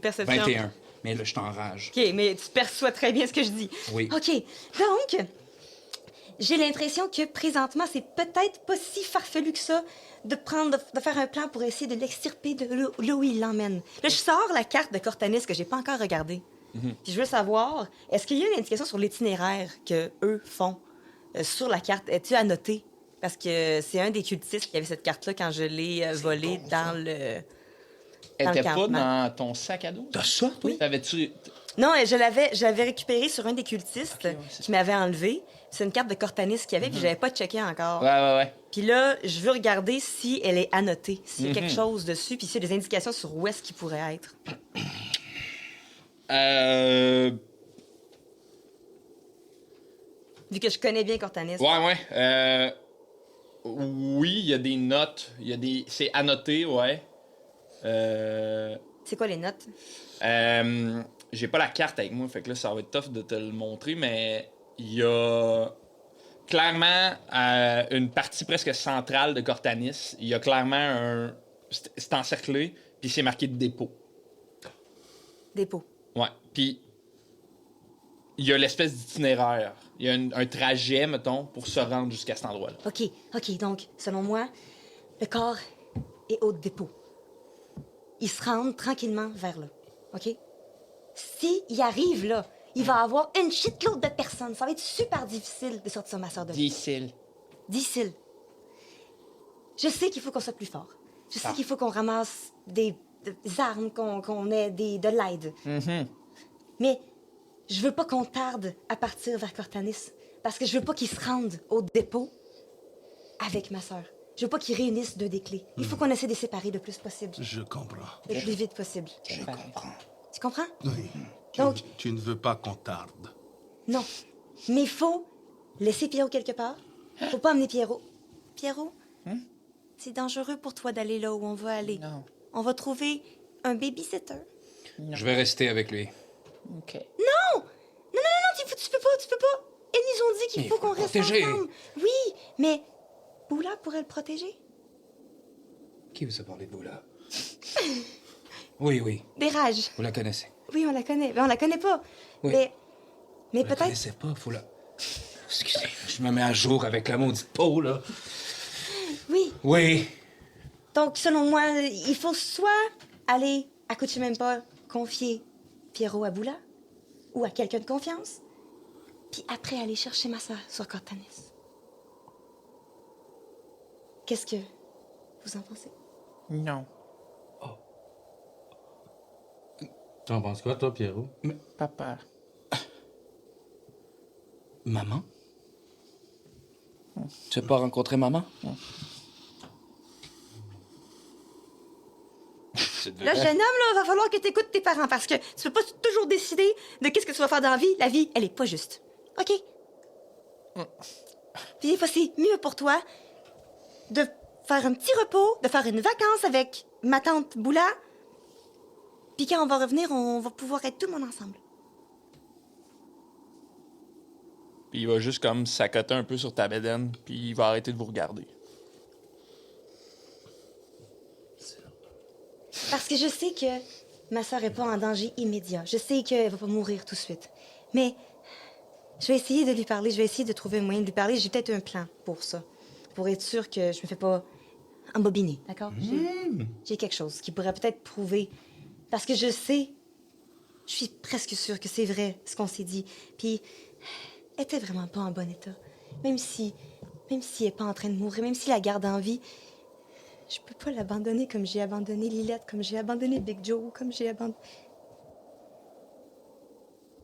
Perception.
21. Mais là, je t'enrage.
OK, mais tu perçois très bien ce que je dis.
Oui.
OK, donc, j'ai l'impression que présentement, c'est peut-être pas si farfelu que ça de faire un plan pour essayer de l'extirper de là où il l'emmène. Là, je sors la carte de Cortanis que j'ai pas encore regardée. Puis je veux savoir, est-ce qu'il y a une indication sur l'itinéraire que eux font sur la carte? Es-tu à noter? Parce que c'est un des cultistes qui avait cette carte-là quand je l'ai volée dans le...
Elle
dans le
était pas
campement.
dans ton sac à dos?
T'as ça, toi?
T'avais-tu...
Non, je l'avais récupéré sur un des cultistes qui m'avait enlevé. C'est une carte de Cortanis qu'il y avait, puis j'avais pas checké encore.
Ouais.
Puis là, je veux regarder si elle est annotée, s'il y a quelque chose dessus, puis s'il y a des indications sur où est-ce qu'il pourrait être. Vu que je connais bien Cortanis.
Ouais. Oui, il y a des notes. C'est annoté, ouais.
C'est quoi les notes?
J'ai pas la carte avec moi, fait que là, ça va être tough de te le montrer, mais il y a clairement une partie presque centrale de Cortanis. Il y a clairement un... C'est encerclé, puis c'est marqué dépôt.
Dépôt.
Ouais. Puis il y a l'espèce d'itinéraire. Il y a un trajet, mettons, pour se rendre jusqu'à cet endroit-là.
OK. Donc, selon moi, le corps est au dépôt. Ils se rendent tranquillement vers là. OK? S'il arrive là, il va avoir une shitload de personnes. Ça va être super difficile de sortir ma soeur de là. Difficile. Je sais qu'il faut qu'on soit plus fort. Je sais qu'il faut qu'on ramasse des armes, qu'on ait de l'aide. Mais je veux pas qu'on tarde à partir vers Cortanis. Parce que je veux pas qu'ils se rendent au dépôt avec ma sœur. Je veux pas qu'ils réunissent deux des clés. Il faut qu'on essaie de les séparer le plus possible.
Je comprends.
Le plus vite possible.
Je comprends.
Tu comprends?
Oui.
Donc,
Tu ne veux pas qu'on tarde.
non. Mais il faut laisser Pierrot quelque part. Faut pas emmener Pierrot. Pierrot, c'est dangereux pour toi d'aller là où on va aller.
Non.
On va trouver un babysitter.
Je vais rester avec lui.
OK.
Non! Tu peux pas. Ils nous ont dit qu'il
Il
faut
faut
qu'on
le
reste
protéger.
ensemble. Oui, mais Boula pourrait le protéger.
Qui vous a parlé de vous, là? Oui.
Des rages.
Vous la connaissez.
Oui, on la connaît. Mais on la connaît pas.
Oui.
Mais
Vous la
peut-être...
connaissez pas, faut la... Excusez, je me mets à jour avec la maudite peau, là.
Oui.
Oui.
Donc, selon moi, il faut soit aller à Cuchimempa confier Pierrot à Boula ou à quelqu'un de confiance, puis après aller chercher ma soeur sur Cortanis. Qu'est-ce que vous en pensez?
Non.
T'en penses quoi, toi, Pierrot?
Papa.
Maman? Tu veux pas rencontrer maman?
Là, jeune homme, là, va falloir que tu écoutes tes parents parce que tu peux pas toujours décider de qu'est-ce que tu vas faire dans la vie. La vie, elle est pas juste. OK? Puis des fois, c'est mieux pour toi de faire un petit repos, de faire une vacance avec ma tante Boula. Puis quand on va revenir, on va pouvoir être tout le monde ensemble.
Puis il va juste comme s'accoter un peu sur ta bédaine, puis il va arrêter de vous regarder.
Parce que je sais que ma soeur est pas en danger immédiat. Je sais qu'elle va pas mourir tout de suite. Mais je vais essayer de lui parler. Je vais essayer de trouver un moyen de lui parler. J'ai peut-être un plan pour ça. Pour être sûre que je me fais pas embobiner, d'accord? J'ai quelque chose qui pourrait peut-être prouver. Parce que je sais, je suis presque sûre que c'est vrai ce qu'on s'est dit. Puis, elle était vraiment pas en bon état. Même si elle est pas en train de mourir, même si la garde en vie, je peux pas l'abandonner comme j'ai abandonné Lilette, comme j'ai abandonné Big Joe, comme j'ai abandonné...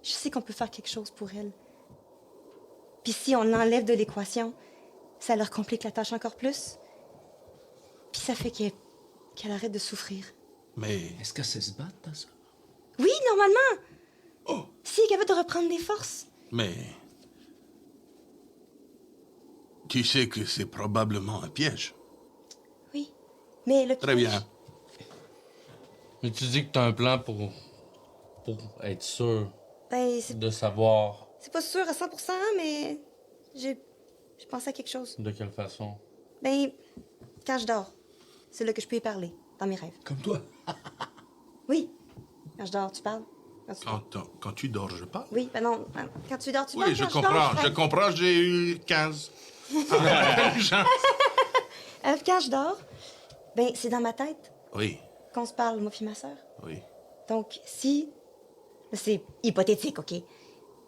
Je sais qu'on peut faire quelque chose pour elle. Puis si on l'enlève de l'équation, ça leur complique la tâche encore plus. Puis ça fait qu'elle arrête de souffrir.
Mais
Est-ce qu'elle sait se battre, ta soeur?
Oui, normalement! Si elle est capable de reprendre des forces.
Mais... Tu sais que c'est probablement un piège.
Oui, mais le
Très bien.
Mais tu dis que t'as un plan pour être sûr
Ben, c'est
de savoir
pas sûr à 100%, mais j'ai pensé à quelque chose.
de quelle façon.
Ben, quand je dors, c'est là que je peux y parler, dans mes rêves.
Comme toi.
Oui, quand je dors, tu parles.
Quand tu dors, je parle.
Oui, ben non, quand tu dors, tu dors.
Oui, je
Quand
comprends.
dors,
Je comprends, j'ai eu 15.
Quand je dors, ben, c'est dans ma tête
Oui,
qu'on se parle, moi puis ma sœur.
oui.
Donc, si... C'est hypothétique, OK?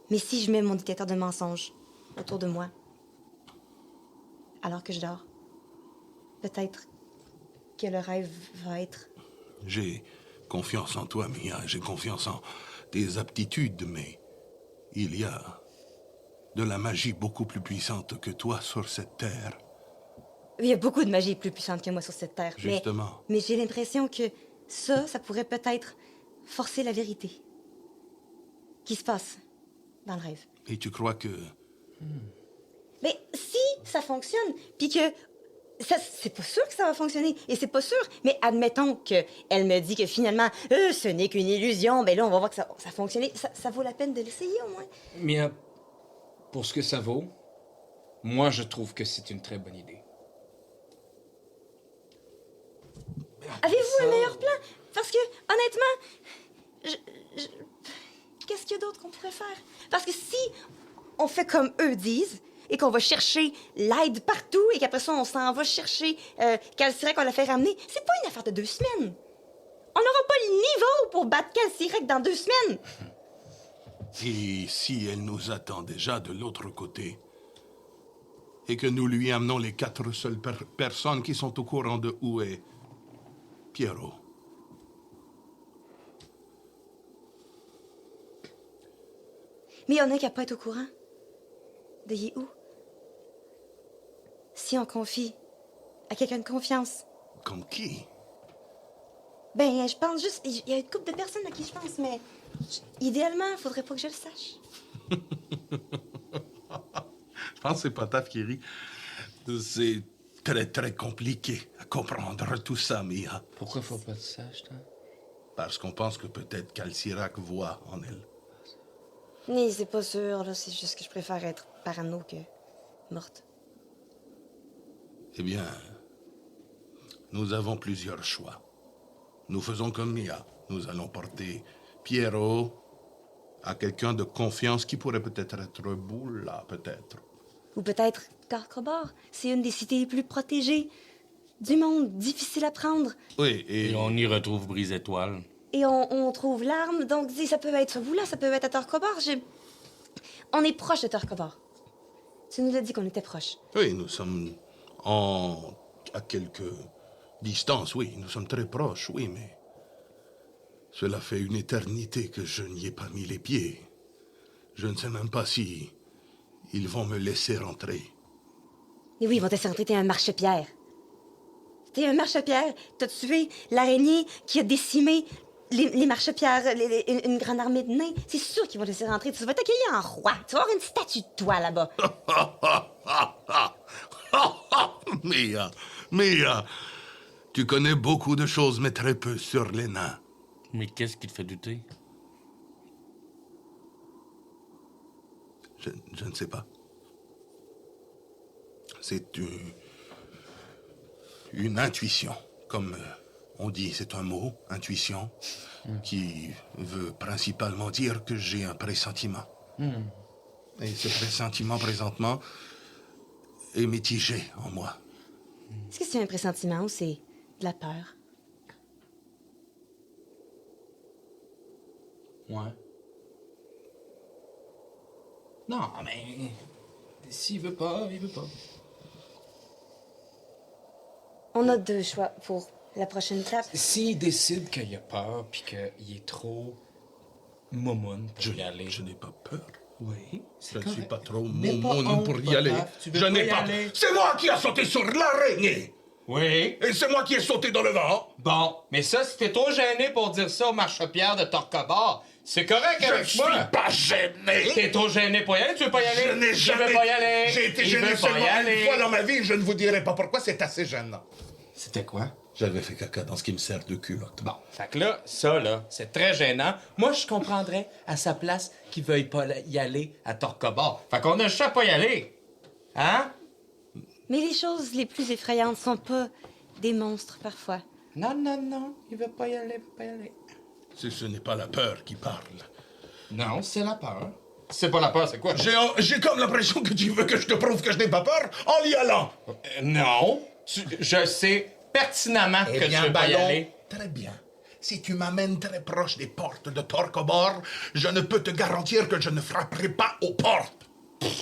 Mais si je mets mon détecteur de mensonges autour de moi, alors que je dors, peut-être que le rêve va être...
J'ai confiance en toi, Mia. J'ai confiance en tes aptitudes, mais il y a de la magie beaucoup plus puissante que toi sur cette terre.
Il y a beaucoup de magie plus puissante que moi sur cette terre.
Justement.
Mais j'ai l'impression que ça pourrait peut-être forcer la vérité qui se passe dans le rêve.
Et tu crois que...
Mais si ça fonctionne, puis que ça, c'est pas sûr que ça va fonctionner, et c'est pas sûr, mais admettons qu'elle me dit que finalement, ce n'est qu'une illusion, ben là, on va voir que ça a fonctionné. Ça vaut la peine de l'essayer, au moins.
Mia, pour ce que ça vaut, moi, je trouve que c'est une très bonne idée.
Avez-vous un meilleur plan? Parce que, honnêtement, qu'est-ce qu'il y a d'autre qu'on pourrait faire? Parce que si on fait comme eux disent, et qu'on va chercher l'aide partout, et qu'après ça, on s'en va chercher Calcirec, qu'on l'a fait ramener, c'est pas une affaire de 2 semaines. On n'aura pas le niveau pour battre Calcirec dans 2 semaines.
Et si elle nous attend déjà de l'autre côté, et que nous lui amenons les 4 seules personnes qui sont au courant de où est Pierrot?
Mais il y en a qui n'a pas été au courant. De y est où? Si on confie à quelqu'un de confiance.
Comme qui?
Ben, je pense juste... Il y a une couple de personnes à qui je pense, mais... Idéalement, il faudrait pas que je le sache.
Je pense que c'est pas Taf qui rit. C'est très, très compliqué à comprendre tout ça, Mia.
Pourquoi faut pas que tu saches, toi?
Parce qu'on pense que peut-être qu'Alcirac voit en elle.
Mais c'est pas sûr, là. C'est juste que je préfère être parano que morte.
Eh bien, nous avons plusieurs choix. Nous faisons comme Mia. Nous allons porter Pierrot à quelqu'un de confiance qui pourrait peut-être être Boula, peut-être.
Ou peut-être Carcobor. C'est une des cités les plus protégées du monde. Difficile à prendre.
Oui,
Et on y retrouve Brise-Étoile.
Et on trouve l'arme. Donc, ça peut être vous là, ça peut être à Torcobor. On est proche de Torcobor. Tu nous as dit qu'on était proche.
Oui, nous sommes à quelques distances, oui. Nous sommes très proches, oui, mais... Cela fait une éternité que je n'y ai pas mis les pieds. Je ne sais même pas si ils vont me laisser rentrer.
Et oui, ils vont te laisser rentrer, t'es un marchepière. T'es un marchepière. T'as tué l'araignée qui a décimé les marchepières, une grande armée de nains. C'est sûr qu'ils vont te laisser rentrer. Tu vas t'accueillir en roi. Tu vas avoir une statue de toi là-bas.
Mia, tu connais beaucoup de choses, mais très peu sur les nains.
Mais qu'est-ce qui te fait douter?
Je ne sais pas. C'est une intuition, comme on dit, c'est un mot, intuition, qui veut principalement dire que j'ai un pressentiment. Et ce pressentiment, présentement, est mitigé en moi.
Est-ce que c'est un pressentiment ou c'est de la peur?
Ouais. Non, mais... S'il veut pas, il veut pas.
On a deux choix pour la prochaine étape.
S'il décide qu'il a peur puis qu'il est trop momoun pour y aller...
Je n'ai pas peur.
Oui,
Je ne suis pas trop
N'aie pas
momoun
honte,
pour y
papa.
aller.
Tu veux
Je
pas
n'ai
y
pas...
aller?
C'est moi qui a sauté sur l'araignée.
Oui.
Et c'est moi qui ai sauté dans le vent.
Bon, mais ça, si t'es trop gêné pour dire ça au marchepière de Torcobor, c'est correct avec moi.
Je suis pas gêné.
T'es trop gêné pour y aller? Tu veux pas y aller?
Je n'ai jamais...
Tu veux pas y aller?
J'ai été
Il
gêné
veut pas
seulement
y aller.
une fois dans ma vie. Je ne vous dirai pas pourquoi, c'est assez gênant.
C'était quoi?
J'avais fait caca dans ce qui me sert de culotte.
Bon, fait que là, ça, là, c'est très gênant. Moi, je comprendrais, à sa place, qu'il veuille pas y aller à Torcobor. Fait qu'on a le choix de pas y aller. Hein?
Mais les choses les plus effrayantes sont pas des monstres, parfois.
Non, non, non, il veut pas y aller, il veut pas y aller.
Ce n'est pas la peur qui parle.
Non, c'est la peur. C'est pas la peur, c'est quoi?
J'ai comme l'impression que tu veux que je te prouve que je n'ai pas peur en y allant.
Non. Je sais pertinemment
Eh
que
bien,
tu veux pas y
Ballon,
aller.
très bien. Si tu m'amènes très proche des portes de Torcobor, je ne peux te garantir que je ne frapperai pas aux portes.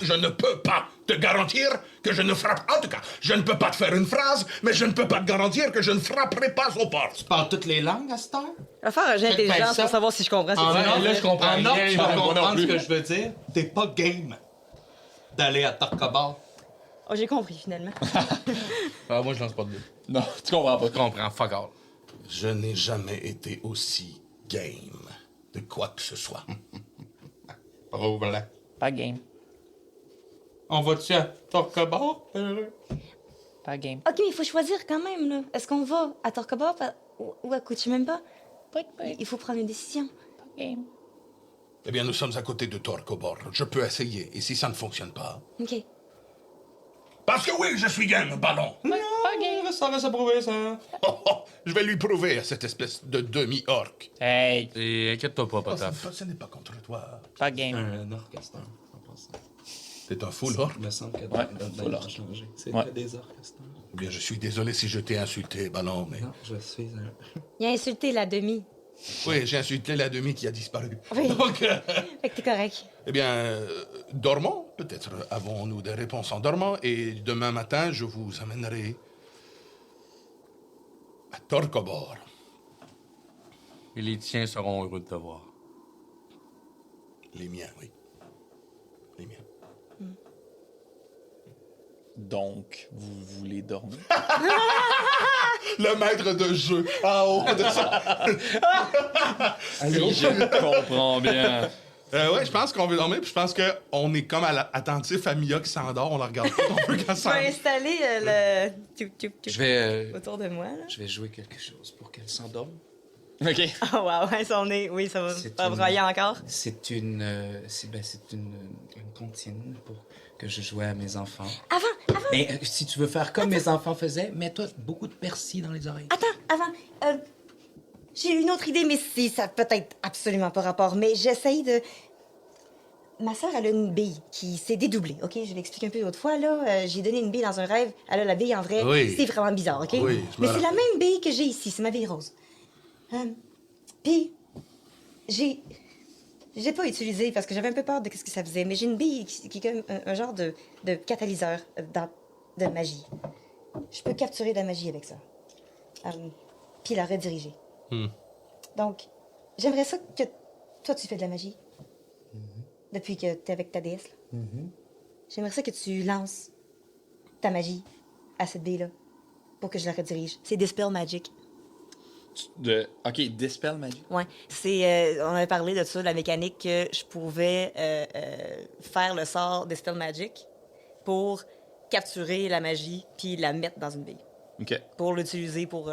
Je ne peux pas te garantir que je ne frappe... En tout cas, je ne peux pas te faire une phrase, mais je ne peux pas te garantir que je ne frapperai pas aux portes.
Tu parles toutes les langues à cette heure?
Je vais faire un jet
Faites
d'intelligence
ça.
pour savoir si je comprends.
En
c'est
or,
ça.
là, je comprends
En or,
rien,
tu vas
moi non
comprendre ce
plus.
que je veux dire. T'es pas game d'aller à Torcobor.
Oh, j'ai compris, finalement.
Ah, moi, je lance pas de dés.
Non, tu comprends pas.
Je comprends, fuck all.
Je n'ai jamais été aussi game de quoi que ce soit.
Prouve-le.
Pas game.
On va-tu à Torcobor?
Pas game.
OK, mais il faut choisir quand même, là. Est-ce qu'on va à Torcobor ou à Kuchimemba? Il faut prendre une décision.
Pas game.
Eh bien, nous sommes à côté de Torcobor. Je peux essayer. Et si ça ne fonctionne pas...
OK.
Parce que oui, je suis game, Ballon.
Non, ça reste à prouver, ça.
Je vais lui prouver à cette espèce de demi-orc.
Hey,
Et inquiète-toi pas,
Oh,
Potaf.
ce n'est pas contre toi.
pas game.
Un orchestre, en passant.
T'es un full orc.
Il me semble que
Ouais,
notre
full
a
orc.
changé. C'est
Ouais.
que des orchestres.
Eh bien, je suis désolé si je t'ai insulté, Ballon, mais...
Non, je suis un...
Il a insulté la demi.
Oui, j'ai insulté la demi qui a disparu.
Oui.
Donc,
Fait que t'es correct.
eh bien, dormons. Peut-être avons-nous des réponses en dormant. Et demain matin, je vous amènerai à Torcobor.
Et les tiens seront heureux de te voir.
Les miens, oui. Les miens.
Donc, vous voulez dormir?
Le maître de jeu en haut de ça.
Si je comprends bien.
Ouais, je pense qu'on veut dormir, puis je pense qu'on est comme attentif à Mia qui s'endort, on la regarde pas un peu quand
Je
ça
vais installer le...
Je vais,
autour de moi, là.
je vais jouer quelque chose pour qu'elle s'endorme.
OK.
Oh, wow, ouais, son nez. Oui, ça va
C'est
pas
une-
broyer encore.
C'est une comptine pour que je jouais à mes enfants.
Avant,
Mais si tu veux faire comme mes enfants faisaient, mets-toi beaucoup de persil dans les oreilles.
avant. J'ai une autre idée, mais ça peut-être absolument pas rapport. Mais j'essaye de... Ma sœur, elle a une bille qui s'est dédoublée, OK? Je l'explique un peu l'autre fois, là. J'ai donné une bille dans un rêve. Elle a la bille en vrai.
Oui.
C'est vraiment bizarre, OK?
Oui, je
Mais
me
c'est la même bille que j'ai ici. C'est ma bille rose. Puis, j'ai pas utilisé parce que j'avais un peu peur de ce que ça faisait, mais j'ai une bille qui est comme un genre de catalyseur de magie. Je peux capturer de la magie avec ça. Puis la rediriger. Donc, j'aimerais ça que toi, tu fais de la magie. Depuis que t'es avec ta déesse. Là. J'aimerais ça que tu lances ta magie à cette bille-là pour que je la redirige. C'est Dispel Magic.
OK, Dispel Magic.
Ouais, c'est on avait parlé de ça, de la mécanique que je pouvais faire le sort Dispel Magic pour capturer la magie puis la mettre dans une bille.
OK.
Pour l'utiliser pour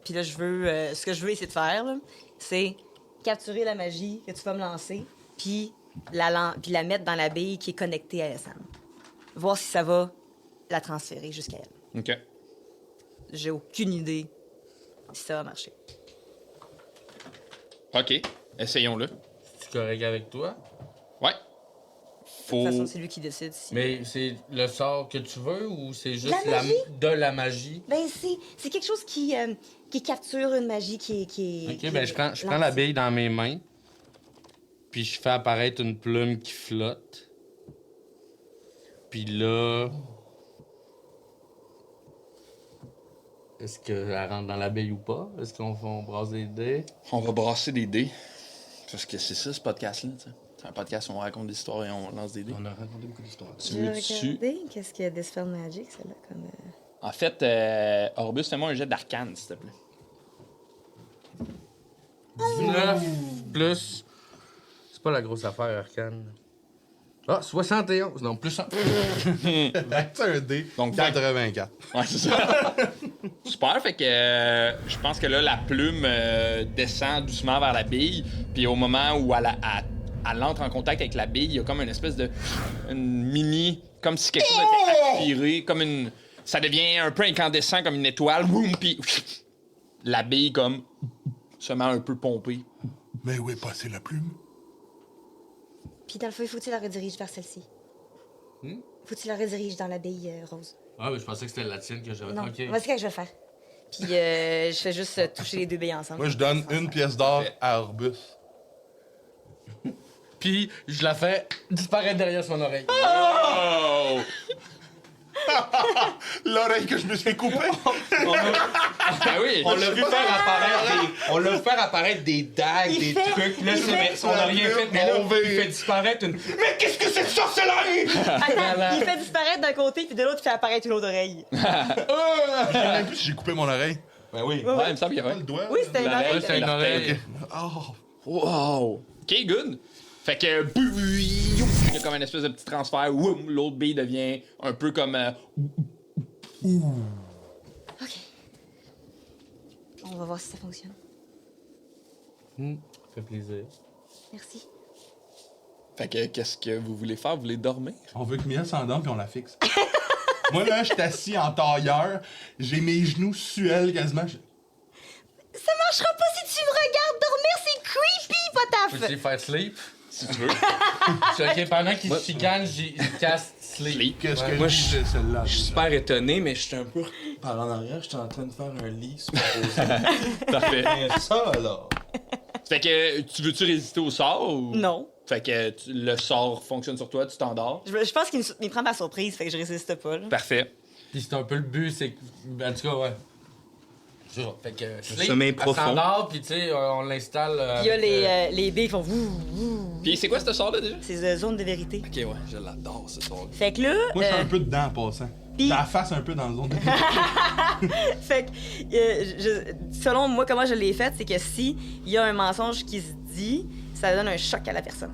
puis là je veux ce que je veux essayer de faire là, c'est capturer la magie que tu vas me lancer puis la mettre dans la bille qui est connectée à Sam. Voir si ça va la transférer jusqu'à elle.
OK.
J'ai aucune idée si ça va marcher.
OK. Essayons-le.
C'est correct avec toi?
Ouais.
De toute façon, c'est lui qui décide si...
Mais c'est le sort que tu veux ou c'est juste
La magie?
de la magie?
Ben, c'est quelque chose qui capture une magie qui est...
Ok, ben je prends la bille dans mes mains, puis je fais apparaître une plume qui flotte. Puis là... Est-ce qu'elle rentre dans la bille ou pas? Est-ce qu'on brasse des dés?
On va brasser des dés. Parce que c'est ça, ce podcast-là. T'sais. C'est un podcast où on raconte des histoires et on lance des dés.
On a raconté beaucoup d'histoires.
Tu
Je vais
veux-tu...
regarder qu'est-ce qu'il y a Dispel Magic, celle-là, comme...
En fait, Orbus, fais-moi un jet d'arcane, s'il te plaît.
19 plus... C'est pas la grosse affaire, Arcane. Ah, 71. Non, plus 100.
C'est un dé.
Donc,
84.
Ouais, c'est ça. Super, fait que je pense que là, la plume descend doucement vers la bille, puis au moment où elle entre en contact avec la bille, il y a comme une espèce de... une mini... comme si quelque chose était aspiré, comme une... Ça devient un peu incandescent, comme une étoile, boum, puis la bille, comme, se met un peu pompée.
Mais où est passée la plume?
Puis dans le feu, il faut que tu la rediriges vers celle-ci. Faut que tu la rediriges dans la bille rose.
Ah, mais je pensais que c'était la tienne que j'avais.
Non,
Ok.
vas-y, que je vais le faire. Puis je fais juste toucher les deux billes ensemble.
Moi, je donne une pièce d'or à Orbus.
Puis je la fais disparaître derrière son oreille.
Oh!
L'oreille que je me suis coupée.
Ben oui!
On l'a vu faire apparaître des dagues,
Il
des
fait-
trucs. Là,
il fait-
on n'a rien fait, mais là,
Mauvais.
il fait disparaître une... Mais qu'est-ce que c'est que sorcellerie?
Attends, il fait disparaître d'un côté, puis de l'autre, il fait apparaître une autre oreille.
Je sais même plus si j'ai coupé mon oreille.
Ben oui.
Ouais, il me semble qu'il y avait.
Le doigt.
Oui, c'était une oreille.
C'est une oreille.
Oh.
Wow! OK, good. Fait que... il y a comme une espèce de petit transfert. Woum, l'autre bille devient un peu comme...
OK. On va voir si ça fonctionne.
Ça fait plaisir.
Merci.
Fait que qu'est-ce que vous voulez faire? Vous voulez dormir?
On veut que Mia s'endorme puis on la fixe. Moi, là, je suis assis en tailleur. J'ai mes genoux suels quasiment.
Ça marchera pas si tu me regardes dormir, c'est creepy,
Peux-tu
potaf!
y faire sleep?
Si tu veux.
C'est ok, pendant qu'il se chicane, j'y casse sleep.
Qu'est-ce
Ouais.
que
Moi,
j'ai celle-là?
Je suis super étonné, mais je suis un peu par en arrière. J'étais en train de faire un lit superposé.
Parfait.
Mais ça, alors...
Fait que tu veux-tu résister au sort ou...
Non.
Fait que le sort fonctionne sur toi, tu t'endors.
Je pense qu'il me prend par surprise, fait que je résiste pas. Là.
Parfait.
Puis c'est un peu le but, c'est que. En tout cas, ouais. C'est ça. Fait que. sleep,
sommeil
elle
profond.
s'endort, puis tu sais, on l'installe.
Puis il y a les billes qui font wouh, wouh.
Puis c'est quoi ce sort-là déjà?
C'est zone de vérité.
Ok, ouais, je l'adore ce sort-là.
Fait que là.
Moi, je suis un peu dedans en passant.
Puis,
la face un peu dans le zone de...
fait que, selon moi, comment je l'ai fait, c'est que si il y a un mensonge qui se dit, ça donne un choc à la personne.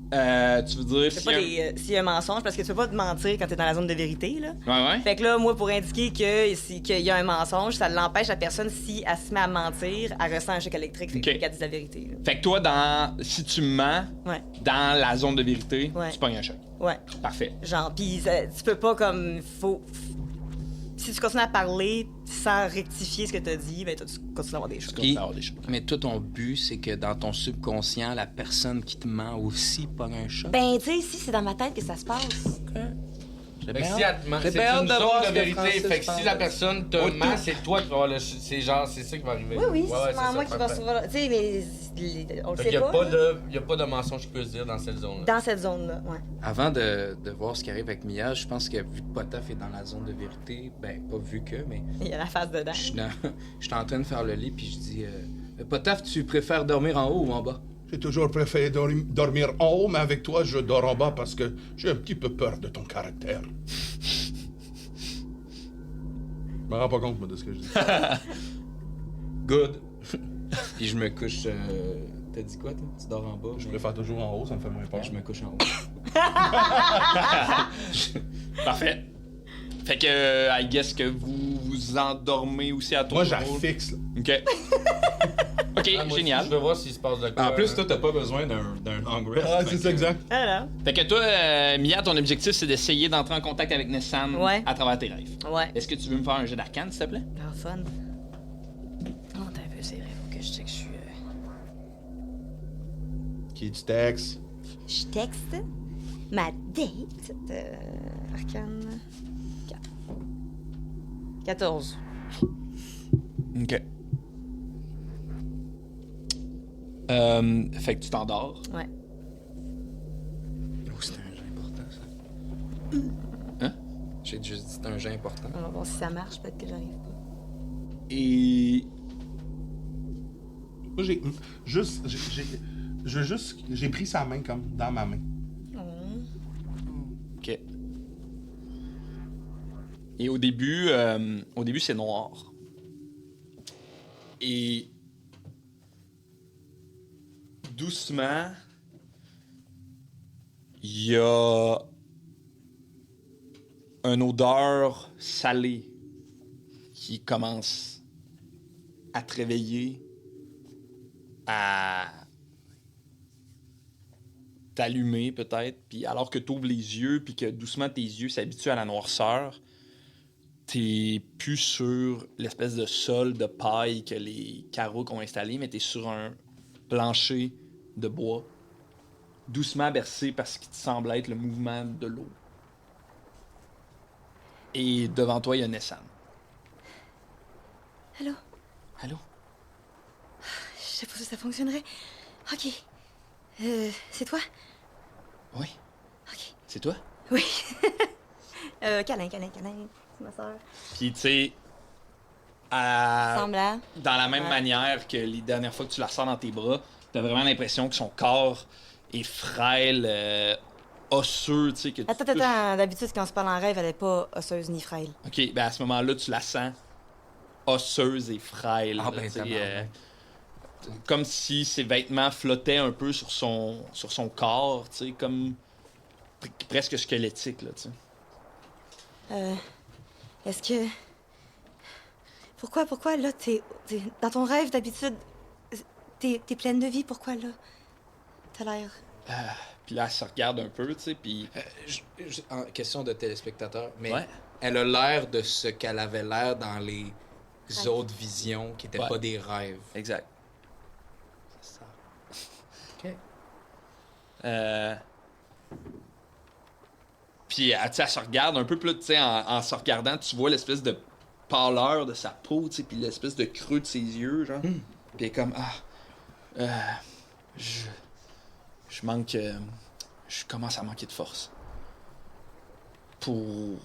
Tu veux dire
C'est pas s'il y a un mensonge, parce que tu peux pas te mentir quand t'es dans la zone de vérité, là.
Ouais.
Fait que là, moi, pour indiquer qu'il y a un mensonge, ça l'empêche la personne, si elle se met à mentir, elle ressent un choc électrique, fait qu'elle dit la vérité, là.
Fait que toi, si tu mens dans la zone de vérité, tu pognes un choc.
Ouais.
Parfait.
Genre, pis tu peux pas comme... Si tu continues à parler sans rectifier ce que t'as dit, ben toi, tu continues à avoir des choses.
Mais toi, ton but, c'est que dans ton subconscient, la personne qui te ment aussi pogne un choc.
Ben, tu sais, ici, c'est dans ma tête que ça se passe.
Fait que si elle te ment, c'est une zone de vérité. Fait que si la personne te ment, c'est toi qui vas avoir c'est ça qui va arriver.
Oui,
ouais,
c'est moi qui va recevoir... Tu sais, mais on le sait pas.
Il n'y a pas de mensonge qui peut se dire dans cette zone-là.
Dans cette zone-là, ouais.
Avant de voir ce qui arrive avec Mia, je pense que vu que Potaf est dans la zone de vérité, ben, pas vu que, mais...
Il y a la face dedans.
Je suis en train de faire le lit, puis je dis... Potaf, tu préfères dormir en haut ou en bas?
J'ai toujours préféré dormir en haut, mais avec toi, je dors en bas parce que j'ai un petit peu peur de ton caractère. Je me rends pas compte, moi, de ce que je dis.
Good. Puis je me couche... T'as dit quoi, toi? Tu dors en bas?
Je préfère toujours en haut, ça me fait moins peur.
Je me couche en haut.
Parfait. Fait que, I guess que vous vous endormez aussi à tour de
Moi,
rôle.
j'affixe, là.
OK. OK, génial.
Je veux voir s'il se passe de quoi.
En plus, toi, t'as pas besoin d'un long rest.
Ah, c'est ça, exact.
Alors.
Fait que toi, Mia, ton objectif, c'est d'essayer d'entrer en contact avec Nessan à travers tes rêves.
Ouais.
Est-ce que tu veux me faire un jeu d'arcane, s'il te plaît?
Ah, fun. Oh, t'as un peu serré, faut que je sais que je suis...
Qui tu textes?
Je texte ma date.
Arcane... 14.
OK. Fait que tu t'endors.
Ouais.
Oh, c'est un jeu important, ça.
Hein?
J'ai juste dit c'est un jeu important.
On va voir si ça marche, peut-être que j'arrive pas.
Et...
Moi, j'ai pris sa main comme dans ma main.
OK. Et au début, c'est noir. Et doucement, il y a une odeur salée qui commence à te réveiller, à t'allumer peut-être, puis alors que tu ouvres les yeux, puis que doucement tes yeux s'habituent à la noirceur, t'es plus sur l'espèce de sol de paille que les carreaux ont installé, mais t'es sur un plancher de bois, doucement bercé par ce qui te semble être le mouvement de l'eau. Et devant toi, il y a Nessan.
Allô?
Allô?
Je sais pas si ça fonctionnerait. OK. C'est toi?
Oui.
OK.
C'est toi?
Oui. Câlin. C'est ma soeur.
Puis, tu sais, dans la même manière que les dernières fois que tu la sors dans tes bras, t'as vraiment l'impression que son corps est frêle, osseux, tu sais. Que
Attends. D'habitude, quand on se parle en rêve, elle est pas osseuse ni frêle.
OK, ben à ce moment-là, tu la sens osseuse et frêle.
Ah,
là,
ben,
tu sais,
tabarnak.
comme si ses vêtements flottaient un peu sur son corps, tu sais, comme presque squelettique, là, tu sais.
Est-ce que... Pourquoi, là, t'es... Dans ton rêve, d'habitude, t'es pleine de vie. Pourquoi, là? T'as l'air...
Puis là, elle se regarde un peu, tu sais, puis...
En question de téléspectateur, mais
Ouais.
elle a l'air de ce qu'elle avait l'air dans les autres visions qui n'étaient
Ouais.
pas des rêves.
Exact.
C'est ça. OK.
Puis, tu sais, elle se regarde un peu, puis là, tu sais, en se regardant, tu vois l'espèce de pâleur de sa peau, tu sais, puis l'espèce de creux de ses yeux, genre. Puis elle est comme, je manque... je commence à manquer de force. Pour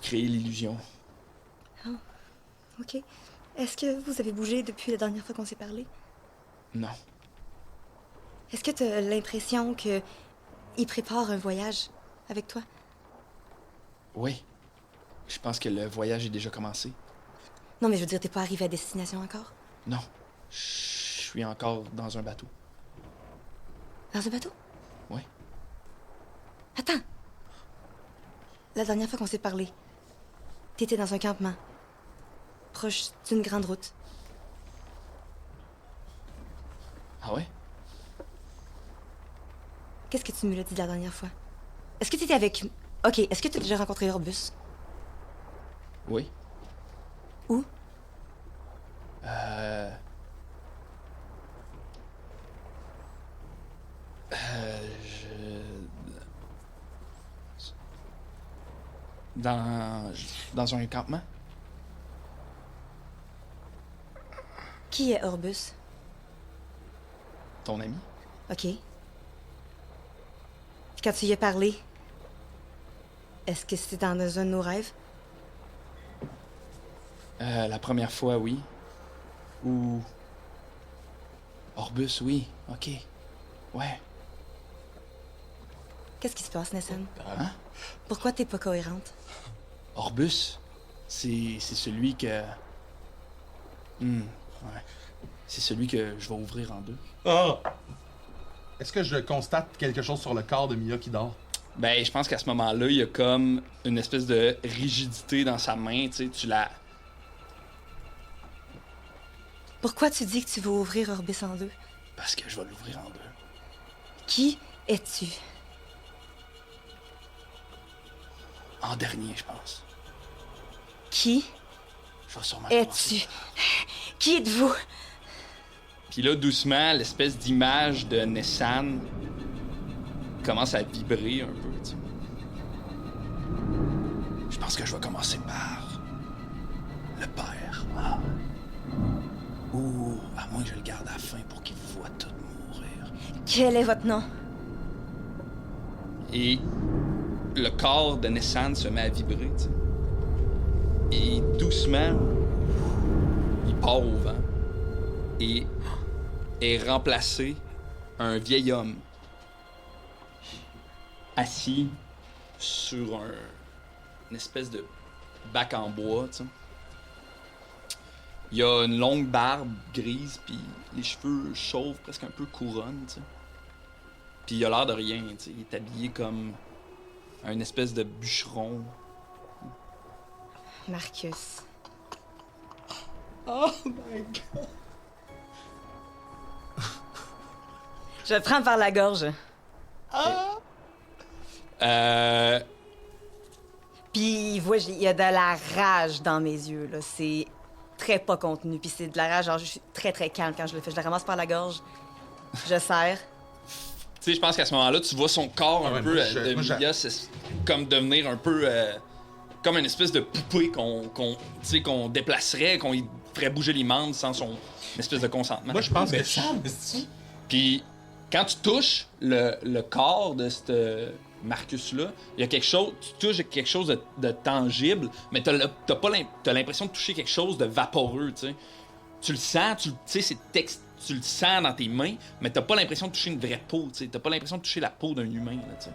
créer l'illusion.
OK. Est-ce que vous avez bougé depuis la dernière fois qu'on s'est parlé?
Non.
Est-ce que t'as l'impression que il prépare un voyage avec toi?
Oui. Je pense que le voyage est déjà commencé.
Non, mais je veux dire, t'es pas arrivé à destination encore?
Non. Je suis encore dans un bateau.
Dans un bateau?
Oui.
Attends! La dernière fois qu'on s'est parlé, t'étais dans un campement, proche d'une grande route.
Ah ouais?
Qu'est-ce que tu me l'as dit la dernière fois? Est-ce que t'étais avec... Ok, est-ce que t'as déjà rencontré Orbus?
Oui.
Où?
Dans un campement?
Qui est Orbus?
Ton ami?
Ok. Puis quand tu y as parlé, est-ce que c'était dans un de nos rêves?
La première fois, oui. Ou... Orbus, oui. OK. Ouais.
Qu'est-ce qui se passe, Nessan?
Hein?
Pourquoi t'es pas cohérente?
Orbus, c'est celui que... ouais. C'est celui que je vais ouvrir en deux.
Ah! Est-ce que je constate quelque chose sur le corps de Mia qui dort?
Ben, je pense qu'à ce moment-là, il y a comme une espèce de rigidité dans sa main, tu sais, tu la...
Pourquoi tu dis que tu veux ouvrir Orbus en deux?
Parce que je vais l'ouvrir en deux.
Qui es-tu?
En dernier, je pense.
Qui
Je vais sûrement
es-tu? Qui êtes-vous?
Puis là, doucement, l'espèce d'image de Nessan commence à vibrer un peu, tu sais. Je pense que je vais commencer par le père. Ah. Ou à moins que je le garde à la fin pour qu'il vous voit tout mourir.
Quel est votre nom?
Et le corps de Nessan se met à vibrer, tu sais. Et doucement, il part au vent et est remplacé un vieil homme assis sur une espèce de bac en bois, tu sais. Il a une longue barbe grise, puis les cheveux chauves, presque un peu couronne, tu sais. Puis il a l'air de rien, tu sais. Il est habillé comme un espèce de bûcheron.
Marcus.
Oh my god.
Je le prends par la gorge. Puis, il y a de la rage dans mes yeux, là. C'est très pas contenu. Puis c'est de la rage, genre, je suis très, très calme quand je le fais. Je le ramasse par la gorge, je serre.
Tu sais, je pense qu'à ce moment-là, tu vois son corps un peu de Mia, c'est comme devenir un peu comme une espèce de poupée qu'on déplacerait, qu'on y ferait bouger les membres sans son espèce de consentement.
Moi, je pense que...
Puis quand tu touches le corps de ce Marcus-là, il y a quelque chose, tu touches quelque chose de tangible, mais t'as l'impression de toucher quelque chose de vaporeux, tu sais. Tu le sens, tu le sens dans tes mains, mais t'as pas l'impression de toucher une vraie peau, tu sais. T'as pas l'impression de toucher la peau d'un humain, là, tu sais.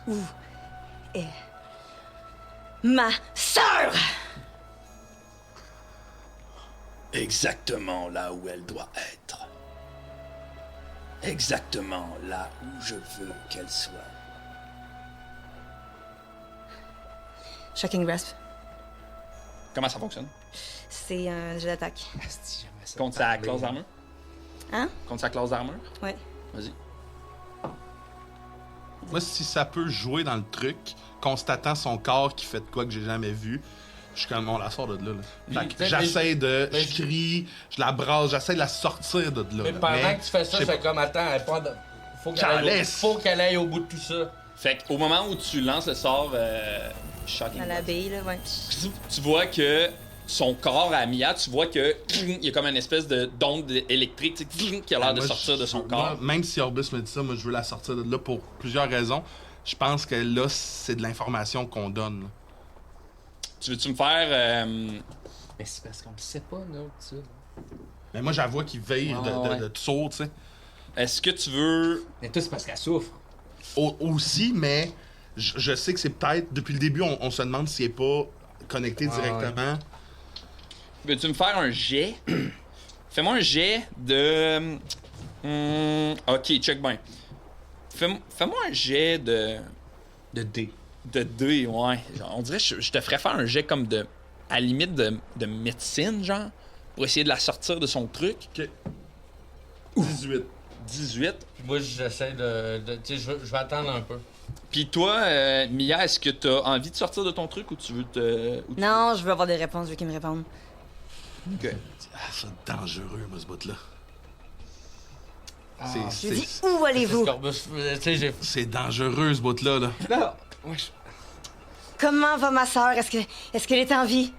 Où est ma sœur?
Exactement là où elle doit être. Exactement là où je veux qu'elle soit.
Shocking Grasp.
Comment ça fonctionne?
C'est un jeu d'attaque.
Contre sa classe d'armure?
Hein?
Contre sa classe d'armure?
Ouais.
Vas-y.
Moi, si ça peut jouer dans le truc, constatant son corps qui fait de quoi que j'ai jamais vu, je suis comme, on la sort de là. Fait que j'essaie de... Je crie, je la brasse, j'essaie de la sortir de là.
Mais pendant que tu fais ça, c'est comme, attends, faut qu'elle aille au bout de tout ça.
Fait qu'au moment où tu lances le sort Shocking
Dans l'abbaye, là, ouais.
tu vois que son corps à Mia, tu vois que il y a comme une espèce d'onde électrique qui a l'air de sortir de son corps.
Moi, même si Orbus me dit ça, moi je veux la sortir de là pour plusieurs raisons. Je pense que là, c'est de l'information qu'on donne. Là.
Tu veux-tu me faire...
Mais c'est parce qu'on le sait pas, nous, ça.
Mais moi, j'avoue qu'il vire de saut, tu sais.
Est-ce que tu veux...
Mais toi, c'est parce qu'elle souffre.
Aussi, mais je sais que c'est peut-être... Depuis le début, on se demande s'il est pas connecté directement.
Veux-tu me faire un jet? Fais-moi un jet de... ok, check bien. Fais-moi un jet de...
De dés.
De dés, ouais. Genre, on dirait que je te ferais faire un jet comme de... À la limite de médecine, genre, pour essayer de la sortir de son truc.
OK. 18.
18.
Moi, j'essaie de tu sais, je vais attendre un peu.
Puis toi, Mia, est-ce que t'as envie de sortir de ton truc ou tu veux te...
Non, je veux avoir des réponses, je veux qu'ils me répondent.
OK.
Ah, c'est dangereux, moi, ce bout-là.
Je dis, où allez-vous?
C'est dangereux, ce bout-là, là.
Non, ouais,
Comment va ma sœur? Est-ce qu'elle est en vie?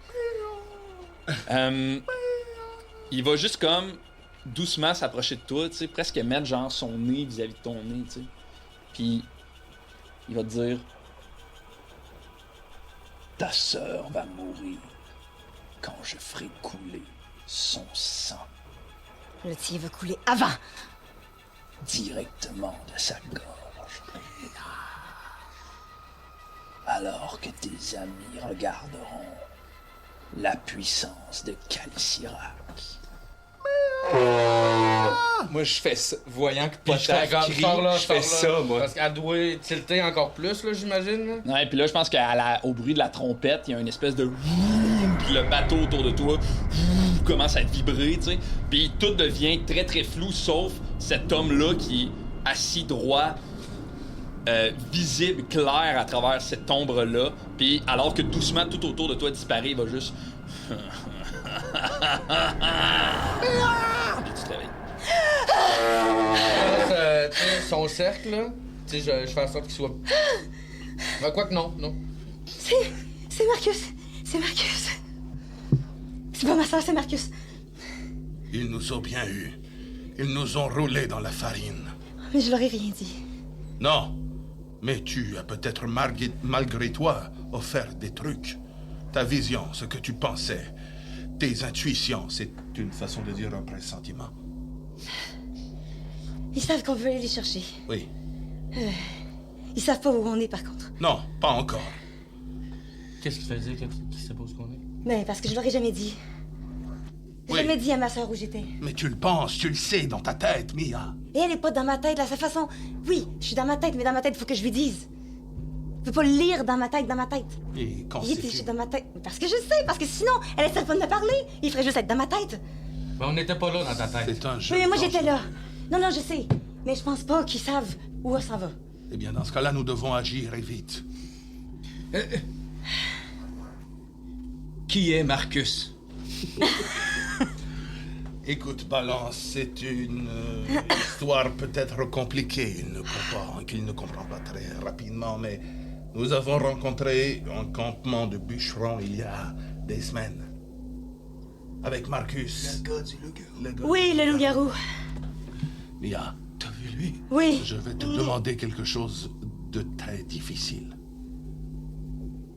Il va juste comme doucement s'approcher de toi, tu sais, presque mettre genre son nez vis-à-vis de ton nez, tu sais. Puis il va te dire: ta sœur va mourir quand je ferai couler son sang.
Le tien va couler avant.
Directement de sa gorge. Alors que tes amis regarderont la puissance de Calycirac.
Moi, je fais ça. Voyant que
Puis je fais
Potaf
comme,
crie,
sors là,
je fais ça, moi.
Parce qu'elle doit tilter encore plus, là, j'imagine. Là.
Ouais, puis là, je pense qu'au bruit de la trompette, il y a une espèce de... Puis le bateau autour de toi commence à vibrer, tu sais. Puis tout devient très, très flou, sauf cet homme-là qui est assis droit, visible, clair à travers cette ombre-là. Puis alors que doucement, tout autour de toi disparaît, il va juste... Puis tu te réveilles.
Tu sais, son cercle, là, tu sais, je fais en sorte qu'il soit... Quoi que non.
C'est Marcus. C'est Marcus. C'est pas ma soeur, c'est Marcus.
Ils nous ont bien eus. Ils nous ont roulés dans la farine.
Mais je leur ai rien dit.
Non, mais tu as peut-être malgré toi offert des trucs. Ta vision, ce que tu pensais, tes intuitions, c'est une façon de dire un pressentiment.
Ils savent qu'on veut aller les chercher.
Oui.
Ils savent pas où on est, par contre.
Non, pas encore.
Qu'est-ce qui fait dire qu'il sait pas où on est?
Mais parce que je leur ai jamais dit. J'ai
Oui.
jamais dit à ma soeur où j'étais.
Mais tu le penses, tu le sais dans ta tête, Mia.
Et elle est pas dans ma tête, là, sa façon. Oui, je suis dans ma tête, mais dans ma tête, il faut que je lui dise. Je peux pas le lire dans ma tête.
Et quand
Il
c'est
était dans ma tête. Parce que je sais, parce que sinon, elle essaie pas de me parler. Il ferait juste être dans ma tête.
Mais on n'était pas là dans ta tête.
C'est un jeu.
Oui, mais moi j'étais là. Non, je sais. Mais je pense pas qu'ils savent où on s'en va.
Eh bien, dans ce cas-là, nous devons agir et vite.
Qui est Marcus?
Écoute, Balance, c'est une histoire peut-être compliquée. Qu'il ne comprend pas très rapidement, mais nous avons rencontré un campement de bûcherons il y a des semaines. Avec Marcus.
Le gars du loup-garou.
Oui, le loup-garou.
Mia,
T'as vu lui?
Oui.
je vais te demander quelque chose de très difficile.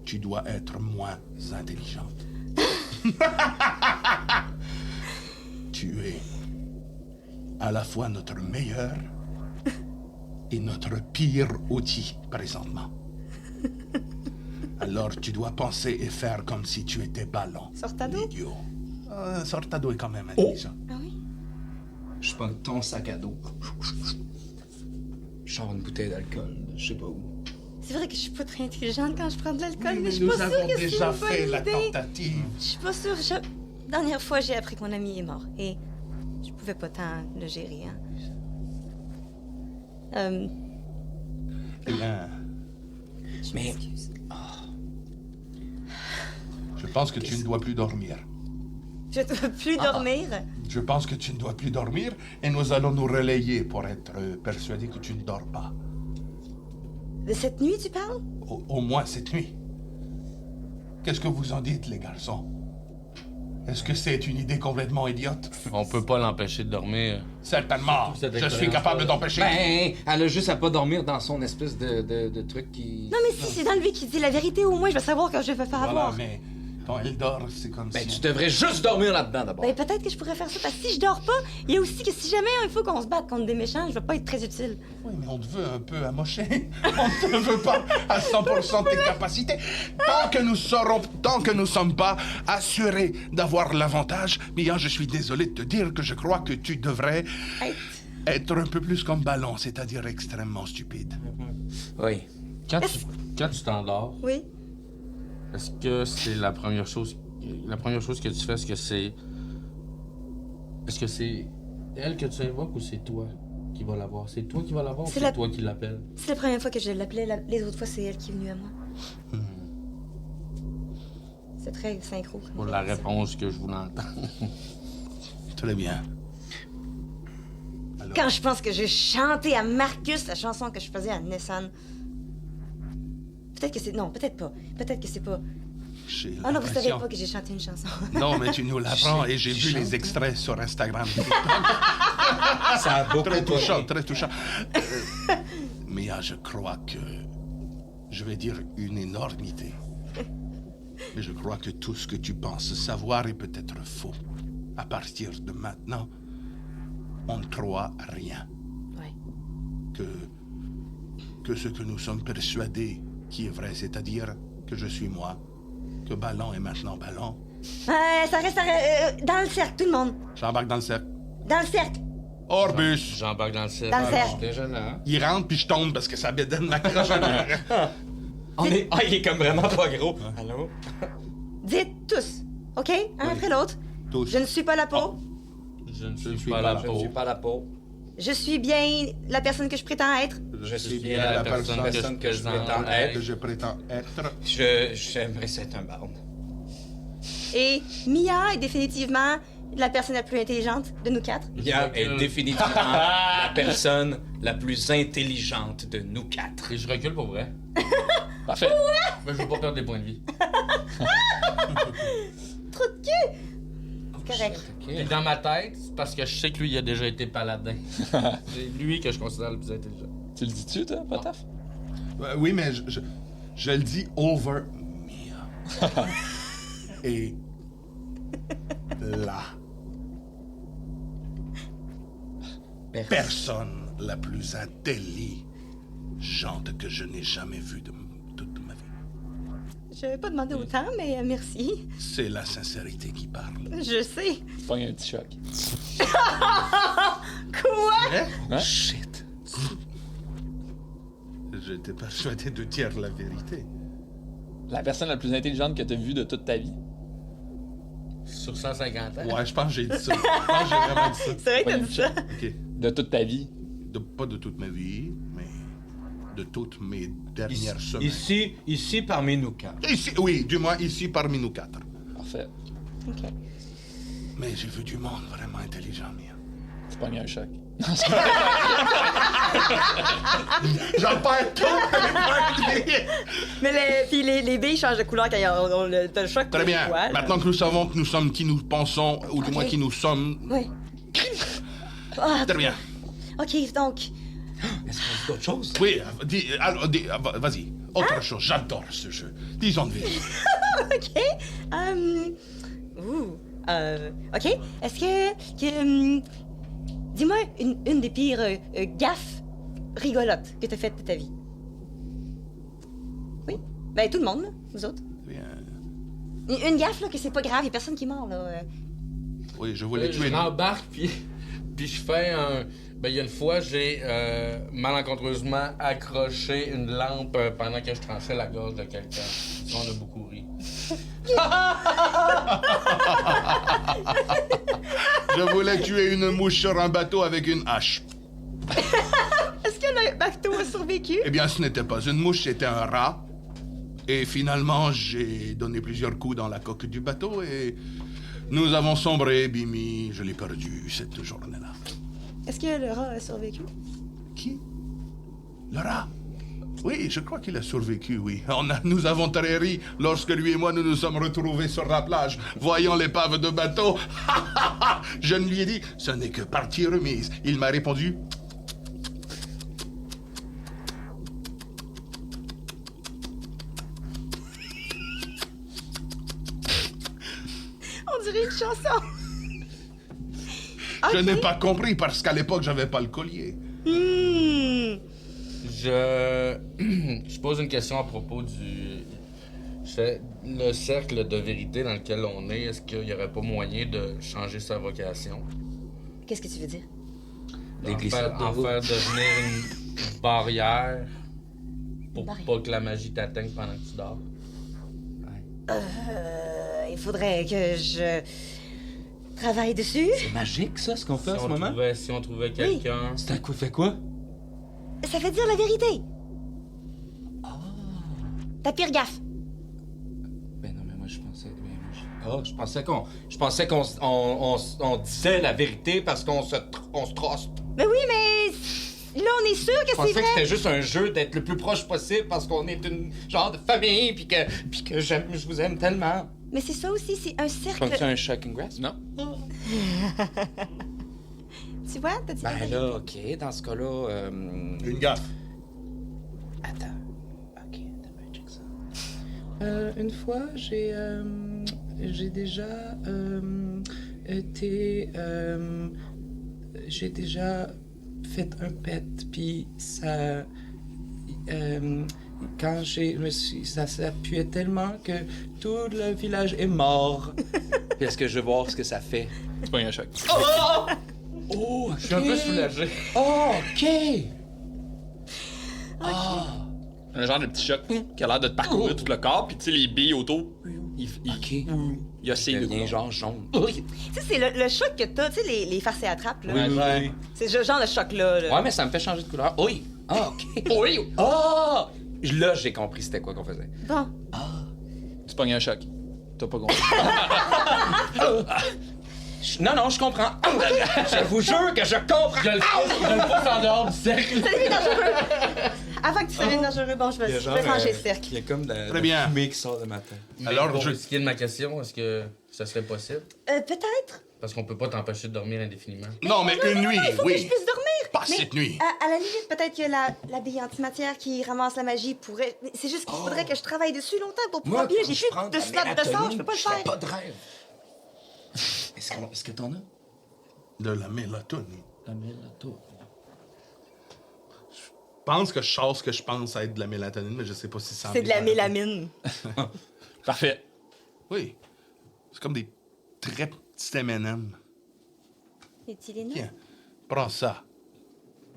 Tu dois être moins intelligente. Tu es à la fois notre meilleur et notre pire outil présentement. Alors tu dois penser et faire comme si tu étais ballon.
Sortado?
Idiot. Sortado est quand même intelligent.
Ah oui?
Je prends ton sac à dos. Je sors une bouteille d'alcool, je sais pas où.
C'est vrai que je suis pas très intelligente quand je prends de l'alcool, mais je suis
nous
pas sûre
avons
que c'est
déjà
une bonne
fait la
idée.
tentative.
Je suis pas sûre. Dernière fois, j'ai appris que mon ami est mort. Et je pouvais pas tant le gérer, hein.
Eh bien,
Mais
je pense que tu ne dois plus dormir.
Je dois plus dormir.
Je pense que tu ne dois plus dormir et nous allons nous relayer pour être persuadés que tu ne dors pas.
De cette nuit, tu parles?
Au moins cette nuit. Qu'est-ce que vous en dites, les garçons? Est-ce que c'est une idée complètement idiote?
On peut pas l'empêcher de dormir.
Certainement.
Surtout cette
Je suis
expérience-là.
capable d'empêcher.
ben, elle a juste à pas dormir dans son espèce de truc qui...
Non, mais si c'est dans lui qui dit la vérité, au moins je vais savoir quand je vais faire
Voilà,
avoir.
mais Quand elle dort, c'est comme
Ben,
si...
tu devrais juste dormir là-dedans, d'abord.
Ben, peut-être que je pourrais faire ça, parce que si je dors pas, il y a aussi que si jamais il faut qu'on se batte contre des méchants, je vais pas être très utile.
Oui, mais on te veut un peu amoché. On ne te veut pas à 100% de tes capacités. Tant que nous sommes pas assurés d'avoir l'avantage, Mia, je suis désolé de te dire que je crois que tu devrais être un peu plus comme Ballon, c'est-à-dire extrêmement stupide.
Oui.
Quand tu t'endors,
Oui.
est-ce que c'est la première chose que tu fais, est-ce que c'est elle que tu invoques ou c'est toi qui va la voir? C'est toi qui va la voir ou c'est toi qui l'appelles?
C'est la première fois que je l'appelais. Les autres fois, c'est elle qui est venue à moi. C'est très synchro.
Pour la réponse que je voulais entendre.
Très bien. Alors...
Quand je pense que j'ai chanté à Marcus la chanson que je faisais à Nessan. Peut-être que c'est... Non, peut-être pas. Peut-être que c'est pas... Oh non, vous savez pas que j'ai chanté une chanson.
Non, mais tu nous l'apprends et j'ai vu les extraits sur Instagram.
Ça a beaucoup
très touchant, très touchant. Mia, je crois que... Je vais dire une énormité. Mais je crois que tout ce que tu penses savoir est peut-être faux. À partir de maintenant, on ne croit à rien.
Ouais.
Que ce que nous sommes persuadés qui est vrai, c'est-à-dire que je suis moi, que Ballon est maintenant Ballon.
Ça reste dans le cercle, tout le monde.
J'embarque dans le cercle.
Dans le cercle.
Orbus.
J'embarque dans le cercle.
Dans le cercle.
Déjà là.
Il rentre puis je tombe parce que ça bédaine ma croche en arrière.
Il est comme vraiment pas gros. Allô?
Dites tous, OK? Un après l'autre.
Tous.
Je ne suis pas la peau.
Je ne suis pas la peau.
Je ne suis pas la peau.
Je suis bien la personne que je prétends être.
Je suis
bien
bien
la
la personne que je prétends être.
Que je prétends être.
J'aimerais être un barde.
Et Mia est définitivement la personne la plus intelligente de nous quatre.
Mia est définitivement la personne la plus intelligente de nous quatre.
Et je recule pour vrai.
Parfait.
Mais je veux pas perdre des points de vie.
Trop de cul! C'est correct.
Et dans ma tête, c'est parce que je sais que lui, il a déjà été paladin. C'est lui que je considère le plus intelligent.
Tu le dis-tu, toi, Potaf?
Oui, mais je le dis over Mia. Et là. Personne la plus intelligente que je n'ai jamais vue de toute ma vie.
Je n'avais pas demandé autant, mais merci.
C'est la sincérité qui parle.
Je sais.
Pas un petit choc.
Quoi?
Hein?
Shit. J'étais persuadé de dire la vérité.
La personne la plus intelligente que tu as vue de toute ta vie.
Sur 150 ans.
Ouais, je pense que j'ai dit ça. Je pense que j'ai vraiment dit ça.
C'est vrai que t'as dit ça.
OK.
De toute ta vie.
Pas de toute ma vie, mais de toutes mes dernières semaines.
Ici, parmi nous quatre.
Ici, oui, du moins ici parmi nous quatre.
Parfait.
OK.
Mais j'ai vu du monde vraiment intelligent, Mia.
C'est pas un choc.
J'en perds tout!
Mais puis les billes changent de couleur quand on le choc.
Très bien.
Poils.
Maintenant que nous savons que nous sommes qui nous pensons, ou du moins qui nous sommes...
Oui. Ah,
Très bien.
OK, donc...
Est-ce qu'on dit d'autres choses?
Oui, vas-y. Autre chose, j'adore ce jeu. Disons de vite.
OK. OK. Est-ce que dis-moi une des pires gaffes rigolotes que t'as faites de ta vie. Oui? Ben, tout le monde, là, vous autres.
Bien.
Une gaffe, là, que c'est pas grave, y'a personne qui meurt, là.
Oui, je voulais
Je
tuer...
m'embarque, puis je fais un... Ben, il y a une fois, j'ai malencontreusement accroché une lampe pendant que je tranchais la gorge de quelqu'un. On a beaucoup ri.
Je voulais tuer une mouche sur un bateau avec une hache.
Est-ce que le bateau a survécu?
Eh bien, ce n'était pas une mouche, c'était un rat. Et finalement, j'ai donné plusieurs coups dans la coque du bateau et nous avons sombré, Bimi. Je l'ai perdu cette journée-là.
Est-ce que le rat a survécu?
Qui? Le rat? Oui, je crois qu'il a survécu, oui. Nous avons très ri lorsque lui et moi nous nous sommes retrouvés sur la plage, voyant l'épave de bateau. Je ne lui ai dit, ce n'est que partie remise. Il m'a répondu...
dirait une chanson.
Je n'ai pas compris parce qu'à l'époque, j'avais pas le collier.
Je pose une question à propos du... Le cercle de vérité dans lequel on est, est-ce qu'il n'y aurait pas moyen de changer sa vocation?
Qu'est-ce que tu veux dire?
Des glissades de
En
route.
faire devenir une barrière pour pas que la magie t'atteigne pendant que tu dors.
Il faudrait que je travaille dessus.
C'est magique, ça, ce qu'on fait en ce moment?
Si on trouvait quelqu'un...
C'est un coup fait quoi?
Ça veut dire la vérité. Ta pire gaffe.
Ben non, mais moi, je pensais... je pensais qu'on on disait la vérité parce qu'on se troste.
Mais oui, mais là, on est sûr que
Je
c'est
pensais que
vrai.
c'était juste un jeu d'être le plus proche possible parce qu'on est une genre de famille puis que je vous aime tellement.
Mais c'est ça aussi, c'est un cercle.
Comme ça, un shocking grasp?
Non.
Tu vois, t'as dit la
Ben
vérité.
là, OK, dans ce cas-là...
Une gaffe.
Attends. OK, attends, check ça. Une fois, j'ai déjà été... j'ai déjà fait un pet, puis ça... quand ça s'appuyait tellement que tout le village est mort. Puis est-ce que je veux voir ce que ça fait?
C'est pas un choc.
Oh! Oh,
Je suis un peu soulagé.
Oh, OK!
Un genre de petit choc qui a l'air de te parcourir tout le corps, puis tu sais, les billes autour, il y a ces
Il
deux
devient genre jaune.
Tu sais, c'est le choc que t'as, tu sais, les farces et attrapes, là.
Ouais.
C'est ce genre de choc-là. Là.
Ouais, mais ça me fait changer de couleur. Oui! Ah, OK.
Oui!
Ah! Là, j'ai compris c'était quoi qu'on faisait.
Bon.
C'est pas un choc. T'as pas compris.
Non, je comprends. Je vous jure que je comprends.
Je le pousse en dehors du cercle.
Ça devient dangereux. Avant que tu deviennes dangereux, bon, je vais changer le cercle.
Il y a comme de
Très
la
bien.
fumée qui sort de ma tête.
Alors,
pour
je...
ce qui est de ma question, est-ce que ça serait possible?
Peut-être.
Parce qu'on peut pas t'empêcher de dormir indéfiniment.
Non, mais une nuit,
Il faut que je
oui.
puisse dormir.
Pas
Mais
cette nuit.
À la limite, peut-être que la bille antimatière qui ramasse la magie pourrait... Mais c'est juste qu'il faudrait que je travaille dessus longtemps pour pouvoir bien. J'ai plus de slot de sort, je peux pas le faire.
pas de rêve. Est-ce que t'en as?
De la mélatonine.
La mélatonine.
Je pense que je sais ce que je pense être de la mélatonine, mais je sais pas si ça en
C'est
est
de la
vraiment.
mélamine.
Parfait.
Oui. C'est comme des très petits M&M.
Éthylène.
Tiens, prends ça.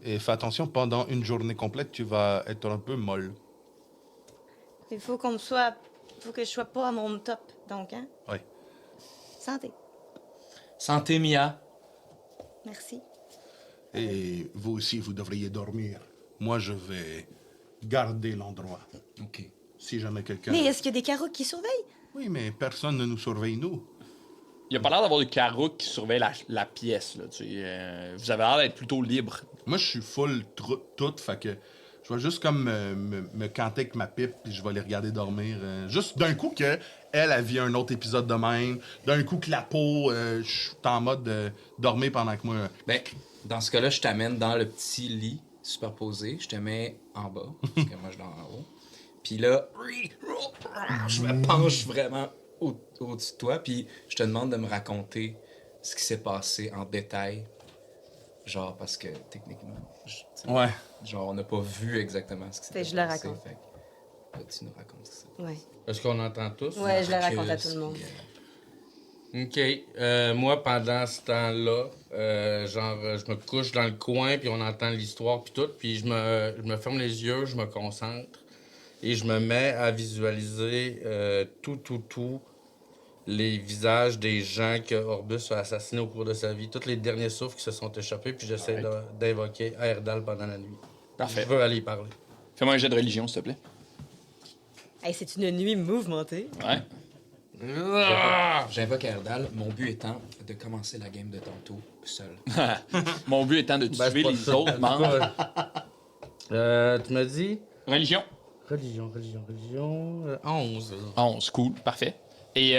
Et fais attention, pendant une journée complète, tu vas être un peu molle.
Il faut qu'on me soit... faut que je sois pas à mon top, donc, hein?
Oui.
Santé.
Santé, Mia.
Merci.
Et vous aussi, vous devriez dormir. Moi, je vais garder l'endroit.
OK.
Si jamais quelqu'un...
Mais est-ce qu'il y a des carreaux qui surveillent?
Oui, mais personne ne nous surveille, nous.
Il y a pas l'air d'avoir de Karouk qui surveille la pièce, là. Tu sais, vous avez l'air d'être plutôt libre.
Moi, je suis full tout, fait que je vais juste comme me canter avec ma pipe, puis je vais les regarder dormir. Juste d'un coup que elle vit un autre épisode de même, d'un coup que la peau, je suis en mode dormir pendant que moi...
Ben, dans ce cas-là, je t'amène dans le petit lit superposé. Je te mets en bas, parce que moi, je dors en haut. Puis là, je me penche vraiment au-dessus de toi, puis je te demande de me raconter ce qui s'est passé en détail. Genre, parce que techniquement,
Ouais.
genre, on n'a pas vu exactement ce qui s'est passé.
Je le raconte.
Fait que, là, tu nous racontes ça.
Ouais.
Est-ce qu'on entend tous?
Ouais, je le raconte à tout le monde.
OK. Moi, pendant ce temps-là, je me couche dans le coin, puis on entend l'histoire, puis tout, puis je me ferme les yeux, je me concentre, et je me mets à visualiser tout les visages des gens que Orbus a assassinés au cours de sa vie, tous les derniers souffles qui se sont échappés, puis j'essaie d'invoquer Aerdal pendant la nuit.
Parfait.
Je veux aller y parler.
Fais-moi un jet de religion, s'il te plaît.
Hey, c'est une nuit mouvementée.
Ouais.
J'invoque Aerdal, mon but étant de commencer la game de tantôt seul.
Mon but étant de tuer les autres membres.
Tu m'as dit?
Religion.
Religion. 11.
11, cool, parfait. Et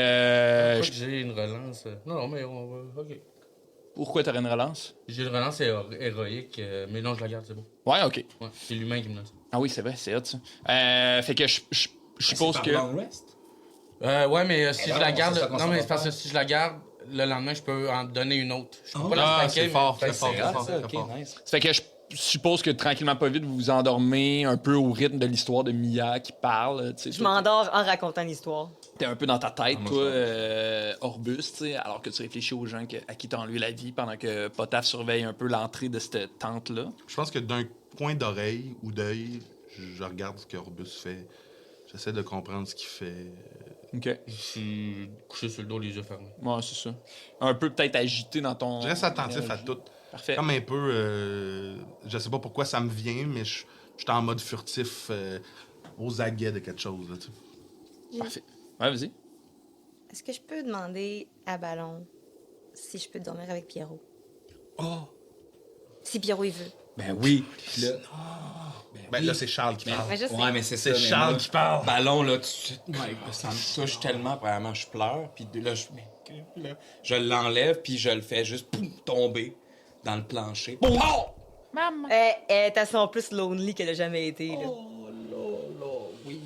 J'ai une relance. Non, mais on va. OK.
Pourquoi t'aurais une relance?
J'ai une relance héroïque, mais non, je la garde, c'est bon.
Ouais, ok.
Ouais, c'est l'humain qui me donne ça.
Ah oui, c'est vrai, c'est hot ça. Fait que je suppose que.
Long rest?
Ouais, mais si je la garde...
c'est ça qu'on
Non,
s'en
mais
va
c'est parce que
faire.
si je la garde, le lendemain, je peux en donner une autre. Je peux pas
Ah,
la
c'est
stacker,
fort,
mais...
c'est fort,
C'est
c'est
rare,
fort,
ça,
c'est
ok,
fort.
nice.
Ça fait que je suppose que tranquillement, pas vite, vous vous endormez un peu au rythme de l'histoire de Mia qui parle. Tu sais,
Je
toi,
m'endors en racontant l'histoire.
T'es un peu dans ta tête,
moi,
toi, Orbus, tu sais, alors que tu réfléchis aux gens à qui t'as enlevé la vie pendant que Potaf surveille un peu l'entrée de cette tente-là.
Je pense que d'un coin d'oreille ou d'œil, je regarde ce que Orbus fait. J'essaie de comprendre ce qu'il fait.
OK.
Je suis couché sur le dos, les yeux fermés.
Ouais, c'est ça. Un peu peut-être agité dans ton...
Je reste attentif à tout.
Parfait.
Comme un peu... je sais pas pourquoi ça me vient, mais je suis en mode furtif aux aguets de quelque chose. Là, tu sais.
Parfait. Ouais, vas-y.
Est-ce que je peux demander à Ballon si je peux dormir avec Pierrot?
Oh!
Si Pierrot, il veut.
Ben oui. Puis là,
Ben, là, c'est Charles qui parle.
Mais je sais.
ouais, mais c'est ça.
C'est
mais
Charles
moi,
qui parle.
Ballon, là, ça me touche tellement. Premièrement, je pleure. Puis là, je l'enlève, puis je le fais juste tomber dans le plancher. Boum! Oh!
Elle est à son plus lonely qu'elle a jamais été. Là.
Oh là, oui.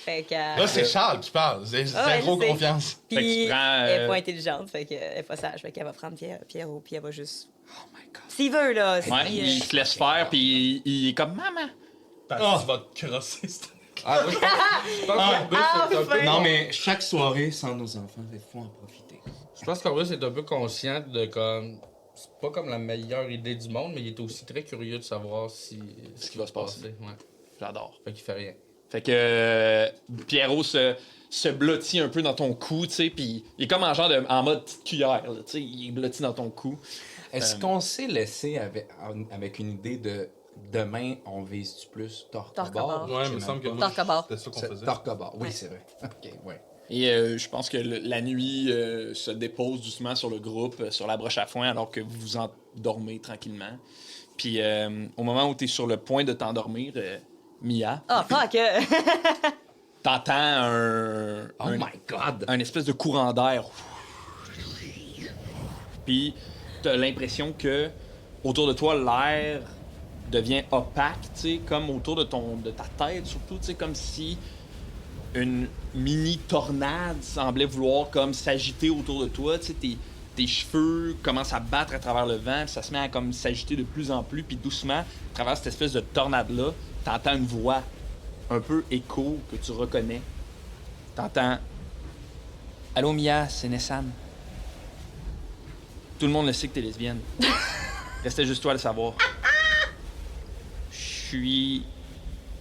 Fait que.
Là, c'est Charles qui parle. C'est
ouais,
zéro
je sais.
confiance.
Fait que
Puis,
tu prends,
elle est pas intelligente, fait qu'elle est pas sage. Fait qu'elle va prendre Pierrot, puis elle va juste.
Oh my God.
S'il veut, là.
Ouais,
si,
il se laisse faire, puis il est comme « Maman!
Parce que tu vas te crosser.
Ah, oui, je pense qu'Orbus, c'est un peu...
enfin!
Non, mais chaque soirée sans nos enfants, il faut en profiter.
Je pense qu'Orbus est un peu conscient de comme... C'est pas comme la meilleure idée du monde, mais il est aussi très curieux de savoir si...
Ce qui va se passer.
Ouais. »
J'adore.
Fait qu'il fait rien.
Fait que Pierrot se blottit un peu dans ton cou, tu sais, puis il est comme en mode petite cuillère, là, tu sais, il est blotti dans ton cou.
Est-ce qu'on s'est laissé avec une idée de demain, on vise-tu plus
Torcabord.
Torcabord?
Ouais, il me semble que moi,
Torcabord.
c'était ça qu'on faisait.
Torcabord, oui, c'est vrai. OK, ouais.
Et je pense que la nuit se dépose doucement sur le groupe, sur la broche à foin, alors que vous vous endormez tranquillement. Puis au moment où tu es sur le point de t'endormir, Mia,
Ah, fuck!
t'entends
Oh my God!
un espèce de courant d'air. Puis t'as l'impression que autour de toi, l'air devient opaque, tu sais, comme autour de ta tête, surtout, tu sais, comme si une mini tornade semblait vouloir comme s'agiter autour de toi, tu sais, tes cheveux commencent à battre à travers le vent, puis ça se met à comme s'agiter de plus en plus, puis doucement, à travers cette espèce de tornade-là, t'entends une voix un peu écho que tu reconnais. T'entends « Allô Mia, c'est Nessan. Tout le monde le sait que t'es lesbienne. Restait juste toi à le savoir. Je suis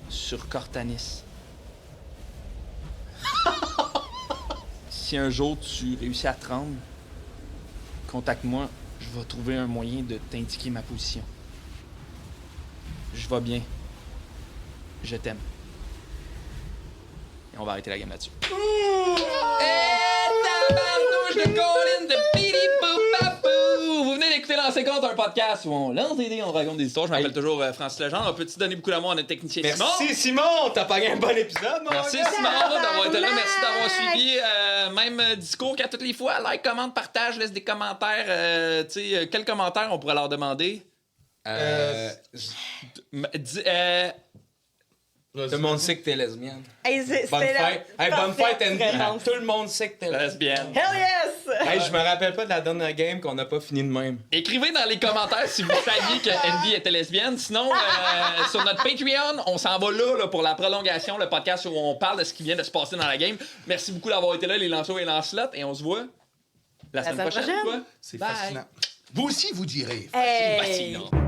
sur Cortanis. Si un jour tu réussis à te rendre, contacte-moi, je vais trouver un moyen de t'indiquer ma position. Je vais bien. Je t'aime. Et on va arrêter la game là-dessus. Vous venez d'écouter Lancer Compte, un podcast où on lance des dés, on raconte des histoires. Je m'appelle toujours Francis Legendre. On peut-tu donner beaucoup d'amour à notre technicien Simon?
Merci Simon! T'as pogné un bon épisode, mon
Merci
gars.
Simon d'avoir été là. Merci d'avoir suivi. Même discours qu'à toutes les fois. Like, commente, partage, laisse des commentaires. Tu sais, quels commentaires on pourrait leur demander?
Tout le monde sait que t'es lesbienne.
Hey,
Bonne fête. Hey, bonne fête, Andy.
réponse.
Tout le monde sait que t'es lesbienne.
Lesbienne.
Hell yes!
Hey, je me rappelle pas de la dernière game qu'on n'a pas fini de même.
Écrivez dans les commentaires si vous saviez que Envy était lesbienne. Sinon, sur notre Patreon, on s'en va là pour la prolongation, le podcast où on parle de ce qui vient de se passer dans la game. Merci beaucoup d'avoir été là, les Lanceaux et Lancelotte, et on se voit la semaine prochaine. Quoi?
C'est
Bye.
fascinant.
Vous aussi, vous direz.
Hey!
Fascinant.